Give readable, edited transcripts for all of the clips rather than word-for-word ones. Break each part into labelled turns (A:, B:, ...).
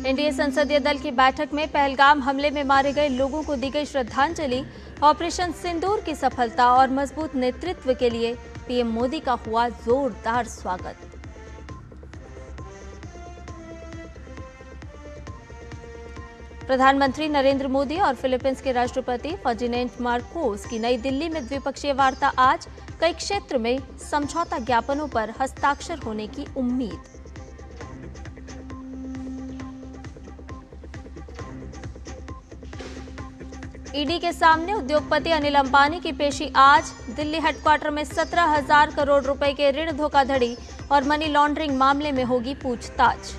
A: NDA संसदीय दल की बैठक में पहलगाम हमले में मारे गए लोगों को दी गई श्रद्धांजलि, ऑपरेशन सिंदूर की सफलता और मजबूत नेतृत्व के लिए पीएम मोदी का हुआ जोरदार स्वागत। प्रधानमंत्री नरेंद्र मोदी और फिलीपींस के राष्ट्रपति फर्डिनेंड मार्कोस की नई दिल्ली में द्विपक्षीय वार्ता आज, कई क्षेत्र में समझौता ज्ञापनों पर हस्ताक्षर होने की उम्मीद। ईडी के सामने उद्योगपति अनिल अंबानी की पेशी आज, दिल्ली हेडक्वार्टर में 17,000 करोड़ रुपए के ऋण धोखाधड़ी और मनी लॉन्ड्रिंग मामले में होगी पूछताछ।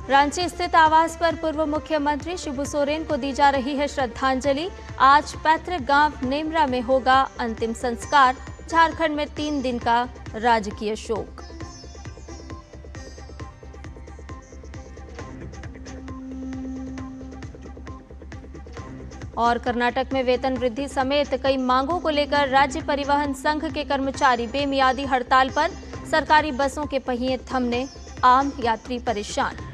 A: रांची स्थित आवास पर पूर्व मुख्यमंत्री शिबू सोरेन को दी जा रही है श्रद्धांजलि। आज पैतृक गांव नेमरा में होगा अंतिम संस्कार। झारखंड में 3 दिन का राजकीय शोक। और कर्नाटक में वेतन वृद्धि समेत कई मांगों को लेकर राज्य परिवहन संघ के कर्मचारी बेमियादी हड़ताल पर। सरकारी बसों के पहिए थमने, आम यात्री परेशान।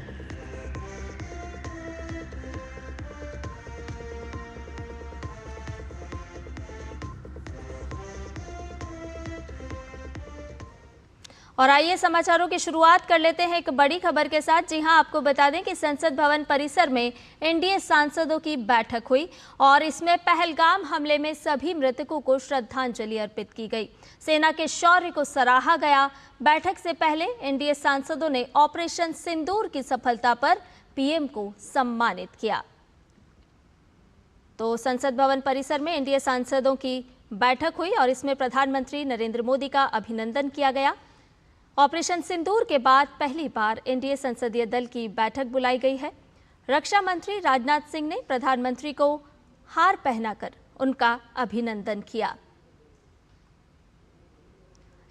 A: और आइए समाचारों की शुरुआत कर लेते हैं एक बड़ी खबर के साथ। जी हां, आपको बता दें कि संसद भवन परिसर में एनडीए सांसदों की बैठक हुई और इसमें पहलगाम हमले में सभी मृतकों को श्रद्धांजलि अर्पित की गई। सेना के शौर्य को सराहा गया। बैठक से पहले एनडीए सांसदों ने ऑपरेशन सिंदूर की सफलता पर पीएम को सम्मानित किया। तो संसद भवन परिसर में एनडीए सांसदों की बैठक हुई और इसमें प्रधानमंत्री नरेंद्र मोदी का अभिनंदन किया गया। ऑपरेशन सिंदूर के बाद पहली बार एनडीए संसदीय दल की बैठक बुलाई गई है। रक्षा मंत्री राजनाथ सिंह ने प्रधानमंत्री को हार पहनाकर उनका अभिनंदन किया।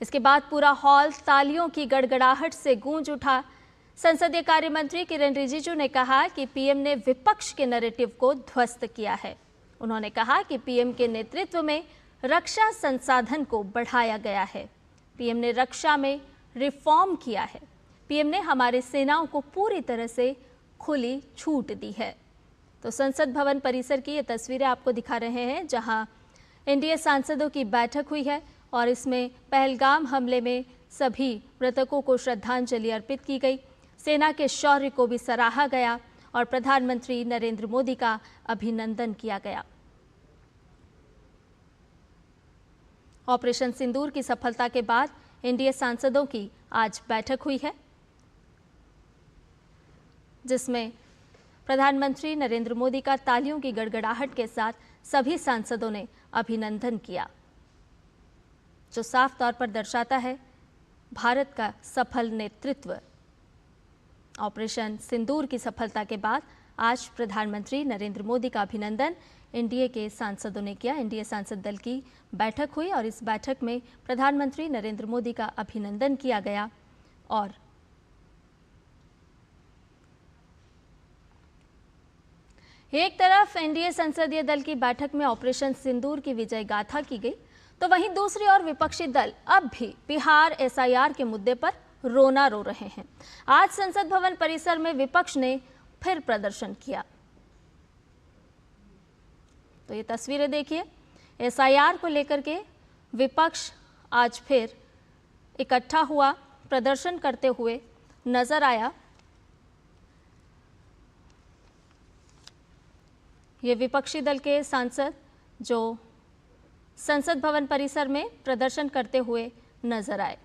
A: इसके बाद पूरा हॉल तालियों की गड़गड़ाहट से गूंज उठा। संसदीय कार्य मंत्री किरेन रिजिजू ने कहा कि पीएम ने विपक्ष के नैरेटिव को ध्वस्त किया है। उन्होंने कहा कि पीएम के नेतृत्व में रक्षा संसाधन को बढ़ाया गया है। पीएम ने रक्षा में रिफॉर्म किया है। पीएम ने हमारे सेनाओं को पूरी तरह से खुली छूट दी है। तो संसद भवन परिसर की ये तस्वीरें आपको दिखा रहे हैं, जहां एनडीए सांसदों की बैठक हुई है और इसमें पहलगाम हमले में सभी मृतकों को श्रद्धांजलि अर्पित की गई। सेना के शौर्य को भी सराहा गया और प्रधानमंत्री नरेंद्र मोदी का अभिनंदन किया गया। ऑपरेशन सिंदूर की सफलता के बाद एनडीए सांसदों की आज बैठक हुई है, जिसमें प्रधानमंत्री नरेंद्र मोदी का तालियों की गड़गड़ाहट के साथ सभी सांसदों ने अभिनंदन किया, जो साफ तौर पर दर्शाता है भारत का सफल नेतृत्व। ऑपरेशन सिंदूर की सफलता के बाद आज प्रधानमंत्री नरेंद्र मोदी का अभिनंदन एनडीए के सांसदों ने किया। एनडीए सांसद दल की बैठक हुई और इस बैठक में प्रधानमंत्री नरेंद्र मोदी का अभिनंदन किया गया। और एक तरफ एनडीए संसदीय दल की बैठक में ऑपरेशन सिंदूर की विजय गाथा की गई, तो वहीं दूसरी ओर विपक्षी दल अब भी बिहार एसआईआर के मुद्दे पर रोना रो रहे हैं। आज संसद भवन परिसर में विपक्ष ने फिर प्रदर्शन किया। तो ये तस्वीरें देखिए, एसआईआर को लेकर के विपक्ष आज फिर इकट्ठा हुआ, प्रदर्शन करते हुए नजर आया। ये विपक्षी दल के सांसद जो संसद भवन परिसर में प्रदर्शन करते हुए नजर आए।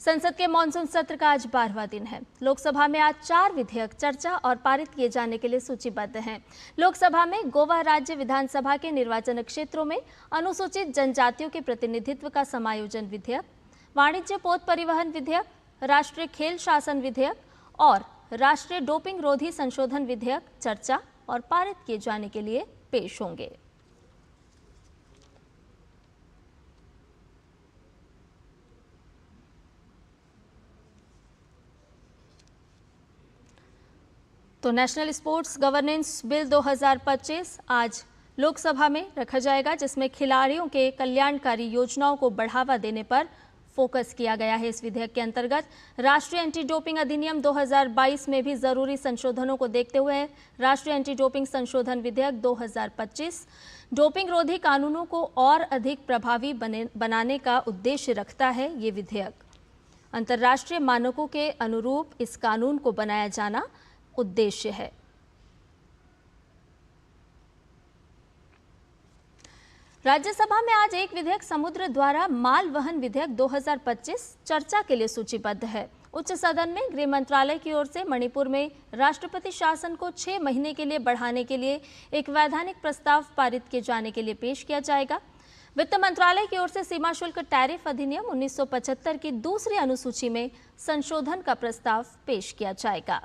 A: संसद के मॉनसून सत्र का आज 12वां दिन है। लोकसभा में आज 4 विधेयक चर्चा और पारित किए जाने के लिए सूचीबद्ध हैं। लोकसभा में गोवा राज्य विधानसभा के निर्वाचन क्षेत्रों में अनुसूचित जनजातियों के प्रतिनिधित्व का समायोजन विधेयक, वाणिज्य पोत परिवहन विधेयक, राष्ट्रीय खेल शासन विधेयक और राष्ट्रीय डोपिंग रोधी संशोधन विधेयक चर्चा और पारित किए जाने के लिए पेश होंगे। तो नेशनल स्पोर्ट्स गवर्नेंस बिल 2025 आज लोकसभा में रखा जाएगा, जिसमें खिलाड़ियों के कल्याणकारी योजनाओं को बढ़ावा देने पर फोकस किया गया है। इस विधेयक के अंतर्गत राष्ट्रीय एंटी डोपिंग अधिनियम 2022 में भी जरूरी संशोधनों को देखते हुए राष्ट्रीय एंटी डोपिंग संशोधन विधेयक 2025 डोपिंग रोधी कानूनों को और अधिक प्रभावी बनाने का उद्देश्य रखता है। ये विधेयक अंतर्राष्ट्रीय मानकों के अनुरूप इस कानून को बनाया जाना उद्देश्य है। राज्यसभा में आज एक विधेयक समुद्र द्वारा माल वहन विधेयक 2025 चर्चा के लिए सूचीबद्ध है। उच्च सदन में गृह मंत्रालय की ओर से मणिपुर में राष्ट्रपति शासन को 6 महीने के लिए बढ़ाने के लिए एक वैधानिक प्रस्ताव पारित किए जाने के लिए पेश किया जाएगा। वित्त मंत्रालय की ओर से सीमा शुल्क टैरिफ अधिनियम 1975 की दूसरी अनुसूची में संशोधन का प्रस्ताव पेश किया जाएगा।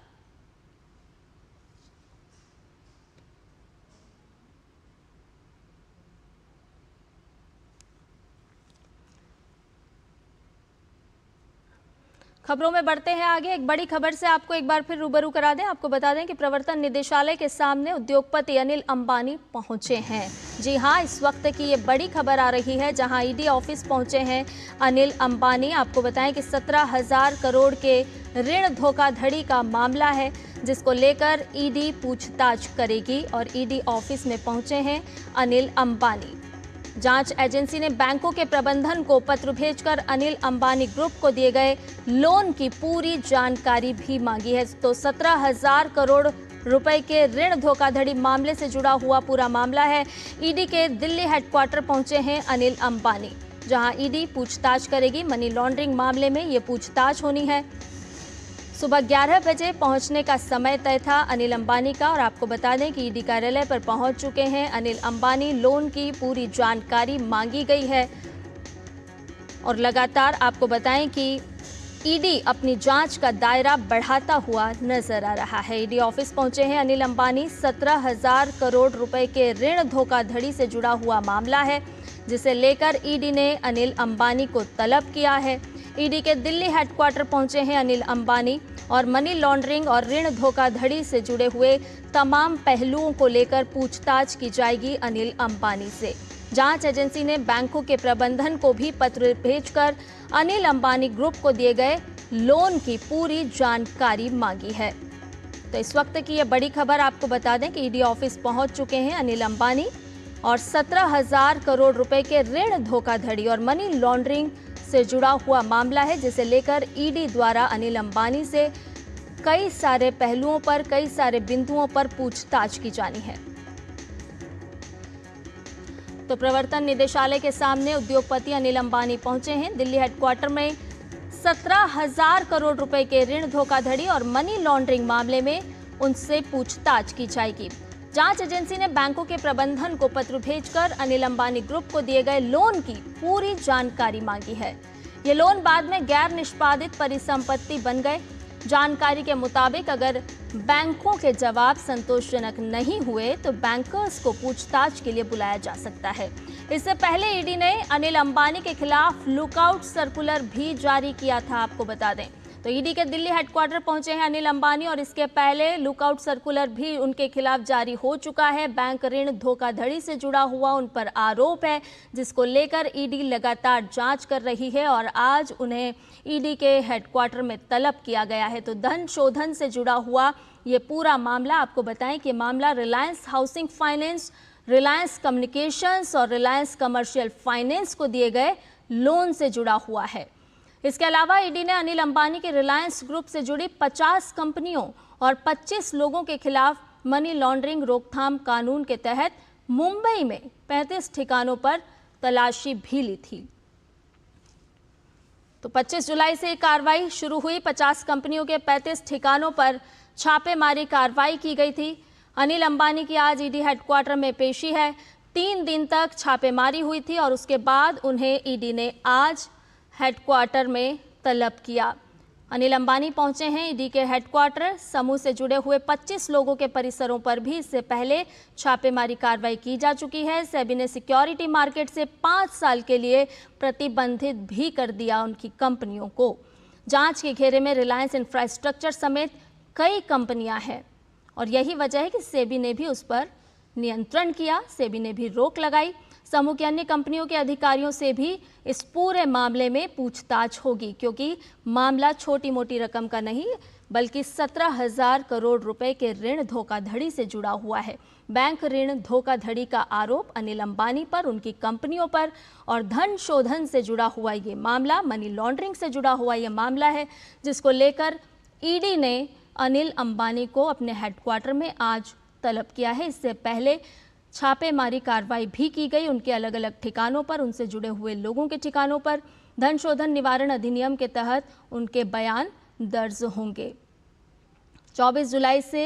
A: खबरों में बढ़ते हैं आगे। एक बड़ी खबर से आपको एक बार फिर रूबरू करा दें। आपको बता दें कि प्रवर्तन निदेशालय के सामने उद्योगपति अनिल अंबानी पहुंचे हैं। जी हां, इस वक्त की ये बड़ी खबर आ रही है, जहां ईडी ऑफिस पहुंचे हैं अनिल अंबानी। आपको बताएं कि 17,000 करोड़ के ऋण धोखाधड़ी का मामला है, जिसको लेकर ईडी पूछताछ करेगी और ईडी ऑफिस में पहुंचे हैं अनिल अंबानी। जांच एजेंसी ने बैंकों के प्रबंधन को पत्र भेजकर अनिल अंबानी ग्रुप को दिए गए लोन की पूरी जानकारी भी मांगी है। तो 17,000 करोड़ रुपए के ऋण धोखाधड़ी मामले से जुड़ा हुआ पूरा मामला है। ईडी के दिल्ली हेडक्वार्टर पहुंचे हैं अनिल अंबानी, जहां ईडी पूछताछ करेगी। मनी लॉन्ड्रिंग मामले में ये पूछताछ होनी है। सुबह 11 बजे पहुंचने का समय तय था अनिल अंबानी का, और आपको बता दें कि ईडी कार्यालय पर पहुंच चुके हैं अनिल अंबानी। लोन की पूरी जानकारी मांगी गई है और लगातार आपको बताएं कि ईडी अपनी जांच का दायरा बढ़ाता हुआ नजर आ रहा है। ईडी ऑफिस पहुंचे हैं अनिल अंबानी। 17,000 करोड़ रुपए के ऋण धोखाधड़ी से जुड़ा हुआ मामला है, जिसे लेकर ईडी ने अनिल अंबानी को तलब किया है। ईडी के दिल्ली हेडक्वार्टर पहुंचे हैं अनिल अंबानी और मनी लॉन्ड्रिंग और ऋण धोखाधड़ी से जुड़े हुए तमाम पहलुओं को लेकर पूछताछ की जाएगी अनिल अंबानी से। जांच एजेंसी ने बैंकों के प्रबंधन को भी पत्र भेजकर अनिल अंबानी ग्रुप को दिए गए लोन की पूरी जानकारी मांगी है। तो इस वक्त की यह बड़ी खबर आपको बता दें कि ईडी ऑफिस पहुंच चुके हैं अनिल अंबानी और 17,000 करोड़ रुपए के ऋण धोखाधड़ी और मनी लॉन्ड्रिंग से जुड़ा हुआ मामला है, जिसे लेकर ईडी द्वारा अनिल अंबानी से कई सारे पहलुओं पर, कई सारे बिंदुओं पर पूछताछ की जानी है। तो प्रवर्तन निदेशालय के सामने उद्योगपति अनिल अंबानी पहुंचे हैं। दिल्ली हेडक्वार्टर में 17,000 करोड़ रुपए के ऋण धोखाधड़ी और मनी लॉन्ड्रिंग मामले में उनसे पूछताछ की जाएगी। जांच एजेंसी ने बैंकों के प्रबंधन को पत्र भेजकर अनिल अंबानी ग्रुप को दिए गए लोन की पूरी जानकारी मांगी है। ये लोन बाद में गैर निष्पादित परिसंपत्ति बन गए। जानकारी के मुताबिक अगर बैंकों के जवाब संतोषजनक नहीं हुए तो बैंकर्स को पूछताछ के लिए बुलाया जा सकता है। इससे पहले ईडी ने अनिल अंबानी के खिलाफ लुकआउट सर्कुलर भी जारी किया था, आपको बता दें। तो ईडी के दिल्ली हेडक्वार्टर पहुंचे हैं अनिल अंबानी और इसके पहले लुकआउट सर्कुलर भी उनके खिलाफ जारी हो चुका है। बैंक ऋण धोखाधड़ी से जुड़ा हुआ उन पर आरोप है, जिसको लेकर ईडी लगातार जांच कर रही है और आज उन्हें ईडी के हेडक्वार्टर में तलब किया गया है। तो धन शोधन से जुड़ा हुआ ये पूरा मामला, आपको बताएं कि मामला Reliance housing finance, Reliance communications और रिलायंस कमर्शियल फाइनेंस को दिए गए लोन से जुड़ा हुआ है। इसके अलावा ईडी ने अनिल अंबानी के रिलायंस ग्रुप से जुड़ी 50 कंपनियों और 25 लोगों के खिलाफ मनी लॉन्ड्रिंग रोकथाम कानून के तहत मुंबई में 35 ठिकानों पर तलाशी भी ली थी। तो 25 जुलाई से कार्रवाई शुरू हुई। 50 कंपनियों के 35 ठिकानों पर छापेमारी कार्रवाई की गई थी। अनिल अंबानी की आज ईडी हेडक्वार्टर में पेशी है। 3 दिन तक छापेमारी हुई थी और उसके बाद उन्हें ईडी ने आज हेडक्वार्टर में तलब किया। अनिल अंबानी पहुंचे हैं ईडी के हेडक्वार्टर। समूह से जुड़े हुए 25 लोगों के परिसरों पर भी इससे पहले छापेमारी कार्रवाई की जा चुकी है। सेबी ने सिक्योरिटी मार्केट से 5 साल के लिए प्रतिबंधित भी कर दिया उनकी कंपनियों को। जांच के घेरे में रिलायंस इंफ्रास्ट्रक्चर समेत कई कंपनियां हैं और यही वजह है कि सेबी ने भी उस पर नियंत्रण किया। सेबी ने भी रोक लगाई। समूह की अन्य कंपनियों के अधिकारियों से भी इस पूरे मामले में पूछताछ होगी, क्योंकि मामला छोटी मोटी रकम का नहीं बल्कि 17,000 करोड़ रुपए के ऋण धोखाधड़ी से जुड़ा हुआ है। बैंक ऋण धोखाधड़ी का आरोप अनिल अंबानी पर, उनकी कंपनियों पर और धन शोधन से जुड़ा हुआ ये मामला, मनी लॉन्ड्रिंग से जुड़ा हुआ ये मामला है, जिसको लेकर ईडी ने अनिल अंबानी को अपने हेडक्वार्टर में आज तलब किया है। इससे पहले छापेमारी कार्रवाई भी की गई उनके अलग अलग ठिकानों पर, उनसे जुड़े हुए लोगों के ठिकानों पर। धन शोधन निवारण अधिनियम के तहत उनके बयान दर्ज होंगे। 24 जुलाई से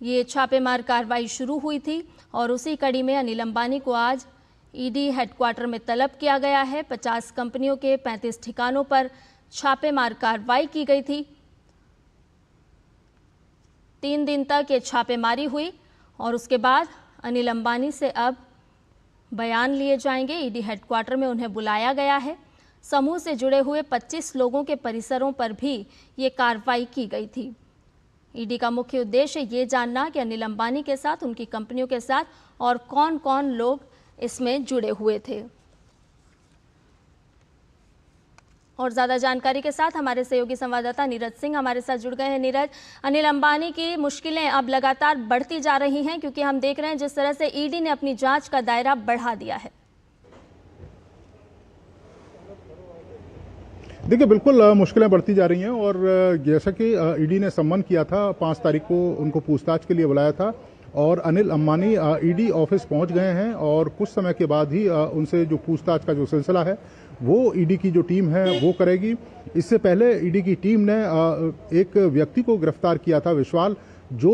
A: ये छापेमार कार्रवाई शुरू हुई थी और उसी कड़ी में अनिल अंबानी को आज ईडी हेडक्वार्टर में तलब किया गया है। 50 कंपनियों के 35 ठिकानों पर छापेमार कार्रवाई की गई थी। 3 दिन तक ये छापेमारी हुई और उसके बाद अनिल अंबानी से अब बयान लिए जाएंगे। ईडी हेडक्वार्टर में उन्हें बुलाया गया है। समूह से जुड़े हुए 25 लोगों के परिसरों पर भी ये कार्रवाई की गई थी। ईडी का मुख्य उद्देश्य ये जानना कि अनिल अंबानी के साथ, उनकी कंपनियों के साथ और कौन कौन लोग इसमें जुड़े हुए थे। और ज़्यादा जानकारी के साथ हमारे सहयोगी संवाददाता नीरज सिंह हमारे साथ जुड़ गए हैं। नीरज, अनिल अंबानी की मुश्किलें अब लगातार बढ़ती जा रही हैं, क्योंकि हम देख रहे हैं जिस तरह से ईडी ने अपनी जांच का दायरा बढ़ा दिया है।
B: देखिए, बिल्कुल मुश्किलें बढ़ती जा रही हैं और जैसा कि ईडी ने सम्मन किया था, 5 तारीख को उनको पूछताछ के लिए बुलाया था और अनिल अंबानी ईडी ऑफिस पहुंच गए हैं और कुछ समय के बाद ही उनसे जो पूछताछ का जो सिलसिला है वो ईडी की जो टीम है वो करेगी। इससे पहले ईडी की टीम ने एक व्यक्ति को गिरफ्तार किया था, विश्वाल, जो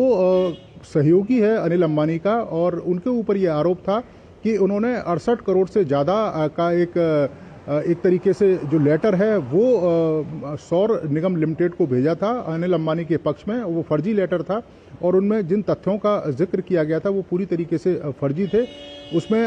B: सहयोगी है अनिल अंबानी का, और उनके ऊपर ये आरोप था कि उन्होंने 68 करोड़ से ज़्यादा का एक तरीके से जो लेटर है वो सौर निगम लिमिटेड को भेजा था अनिल अंबानी के पक्ष में। वो फर्जी लेटर था और उनमें जिन तथ्यों का जिक्र किया गया था वो पूरी तरीके से फर्जी थे। उसमें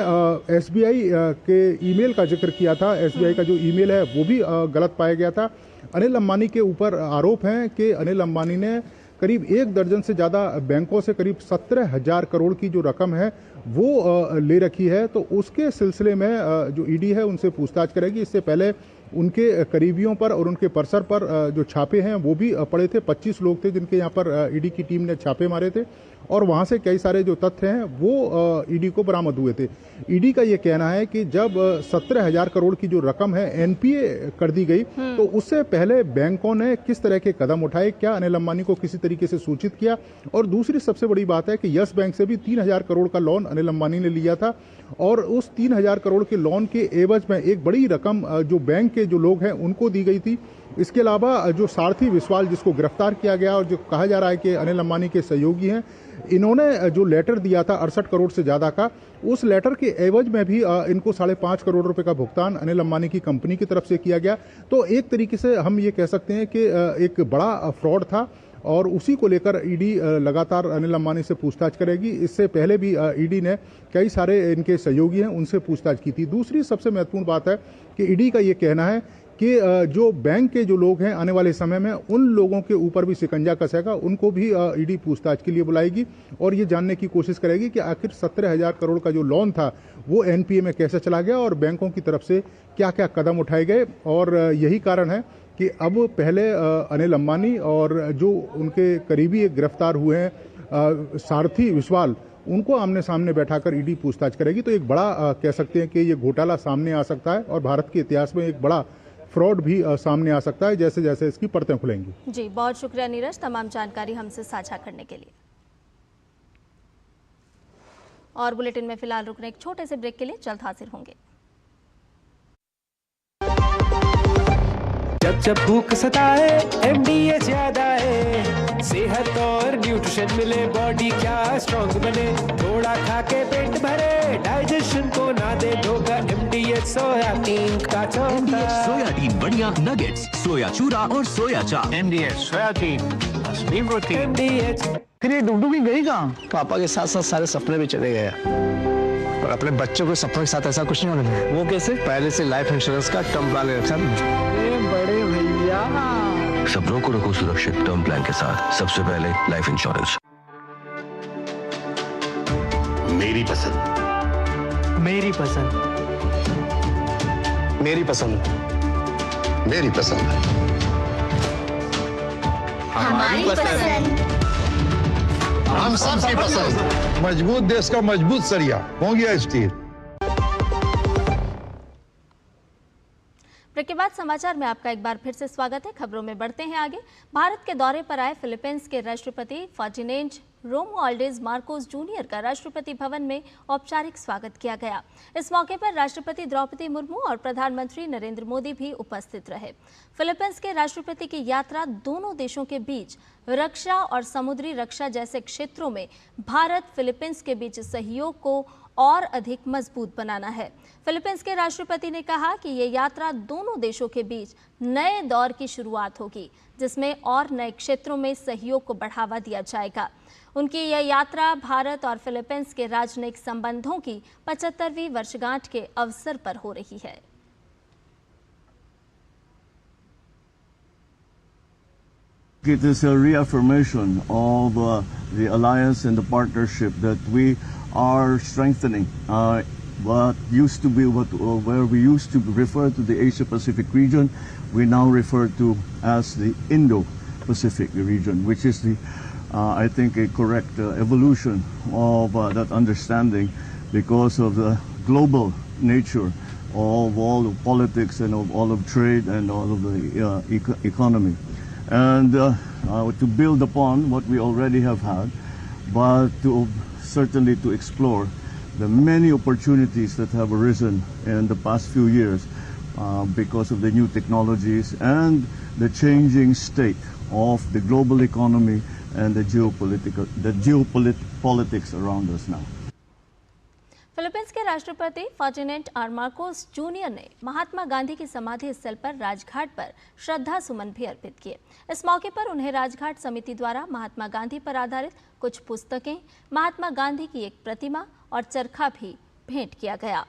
B: एसबीआई के ईमेल का जिक्र किया था। एसबीआई का जो ईमेल है वो भी गलत पाया गया था। अनिल अंबानी के ऊपर आरोप है कि अनिल अंबानी ने करीब 1 दर्जन से ज़्यादा बैंकों से करीब 17,000 करोड़ की जो रकम है वो ले रखी है। तो उसके सिलसिले में जो ईडी है उनसे पूछताछ करेगी। इससे पहले उनके करीबियों पर और उनके परिसर पर जो छापे हैं वो भी पड़े थे। 25 लोग थे जिनके यहाँ पर ईडी की टीम ने छापे मारे थे और वहाँ से कई सारे जो तथ्य हैं वो ईडी को बरामद हुए थे। ईडी का ये कहना है कि जब 17,000 करोड़ की जो रकम है एनपीए कर दी गई, तो उससे पहले बैंकों ने किस तरह के कदम उठाए, क्या अनिल अंबानी को किसी तरीके से सूचित किया। और दूसरी सबसे बड़ी बात है कि यस बैंक से भी 3,000 करोड़ का लोन अनिल अंबानी ने लिया था और उस 3,000 करोड़ के लोन के एवज में एक बड़ी रकम जो बैंक के जो लोग हैं उनको दी गई थी। इसके अलावा जो सारथी विश्वाल, जिसको गिरफ्तार किया गया और जो कहा जा रहा है कि अनिल अंबानी के सहयोगी हैं, इन्होंने जो लेटर दिया था 68 करोड़ से ज़्यादा का, उस लेटर के एवज में भी इनको 5.5 करोड़ रुपए का भुगतान अनिल अंबानी की कंपनी की तरफ से किया गया। तो एक तरीके से हम ये कह सकते हैं कि एक बड़ा फ्रॉड था और उसी को लेकर ईडी लगातार अनिल अंबानी से पूछताछ करेगी। इससे पहले भी ईडी ने कई सारे इनके सहयोगी हैं उनसे पूछताछ की थी। दूसरी सबसे महत्वपूर्ण बात है कि ईडी का ये कहना है कि जो बैंक के जो लोग हैं आने वाले समय में उन लोगों के ऊपर भी शिकंजा कसेगा, उनको भी ईडी पूछताछ के लिए बुलाएगी और ये जानने की कोशिश करेगी कि आखिर 17,000 करोड़ का जो लोन था वो एनपीए में कैसे चला गया और बैंकों की तरफ से क्या क्या कदम उठाए गए। और यही कारण है कि अब पहले अनिल अंबानी और जो उनके करीबी गिरफ्तार हुए हैं सारथी विश्वाल, उनको आमने सामने बैठाकर ईडी पूछताछ करेगी। तो एक बड़ा कह सकते हैं कि ये घोटाला सामने आ सकता है और भारत के इतिहास में एक बड़ा फ्रॉड भी सामने आ सकता है जैसे जैसे इसकी परतें खुलेंगी।
A: जी, बहुत शुक्रिया नीरज, तमाम जानकारी हमसे साझा करने के लिए। और बुलेटिन में फिलहाल रुकने एक छोटे से ब्रेक के लिए जल्द हाजिर होंगे।
C: जब जब भूख सताए एमडीए ज्यादा है, सेहत और न्यूट्रिशन मिले, बॉडी क्या स्ट्रॉन्ग बने, थोड़ा खा के पेट भरे, डाइजेशन को ना दे धोखा, एमडीएच सोयाबीन का चौथा।
D: सोयाबीन बढ़िया नगेट्स, सोया चूरा और सोया चाप।
E: एमडीएच सोयाबीन असली प्रोटीन।
C: एमडीएच।
E: फिर ये डुगडुगी गई कहाँ? पापा के साथ साथ सारे सपने भी चले गए और अपने बच्चों के सपनों के साथ ऐसा कुछ नहीं होने देना। वो कैसे? पहले से लाइफ इंश्योरेंस का टर्म प्लान ले रखा है। बड़े भैया,
D: सपनों को रखो सुरक्षित टर्म प्लान के साथ। सबसे पहले लाइफ इंश्योरेंस।
F: मेरी पसंद।
C: मेरी पसंद।
E: मेरी पसंद।
F: मेरी पसंद।
G: हमारी पसंद।
F: हम सबकी पसंद।
H: मजबूत देश का मजबूत सरिया हो गया स्टील।
A: ब्रेक के बाद समाचार में आपका एक बार फिर से स्वागत है। खबरों में बढ़ते हैं आगे। भारत के दौरे पर आए फिलीपींस के राष्ट्रपति फर्डिनेंड रोमुआल्डेज मार्कोस जूनियर का राष्ट्रपति भवन में औपचारिक स्वागत किया गया। इस मौके पर राष्ट्रपति द्रौपदी मुर्मू और प्रधानमंत्री नरेंद्र मोदी भी उपस्थित रहे। फिलीपींस के राष्ट्रपति की यात्रा दोनों देशों के बीच रक्षा और समुद्री रक्षा जैसे क्षेत्रों में भारत फिलीपींस के बीच सहयोग को और अधिक मजबूत बनाना है। फिलीपींस के राष्ट्रपति ने कहा कि ये यात्रा दोनों देशों के बीच नए दौर की शुरुआत होगी, जिसमें और नए क्षेत्रों में सहयोग को बढ़ावा दिया जाएगा। उनकी यह यात्रा भारत और फिलीपींस के राजनयिक संबंधों की 75वीं वर्षगांठ के अवसर पर हो रही है।
I: It is a reaffirmation of the alliance and the partnership that we are strengthening. What used to be where we used to refer to the Asia-Pacific region, we now refer to as the Indo-Pacific region, which is the I think a correct evolution of that understanding because of the global nature of all of politics and of all of trade and all of the economy. And to build upon what we already have had, but to certainly to explore the many opportunities that have arisen in the past few years because of the new technologies and the changing state of the global economy and the geopolitics around us now.
A: Philippines के राष्ट्रपति Ferdinand are Marcos junior ने महात्मा गांधी की समाधि स्थल पर राजघाट पर श्रद्धा सुमन भी अर्पित किए। इस मौके पर उन्हें राजघाट समिति द्वारा महात्मा गांधी पर आधारित कुछ पुस्तकें, महात्मा गांधी की एक प्रतिमा और चरखा भी भेंट किया गया।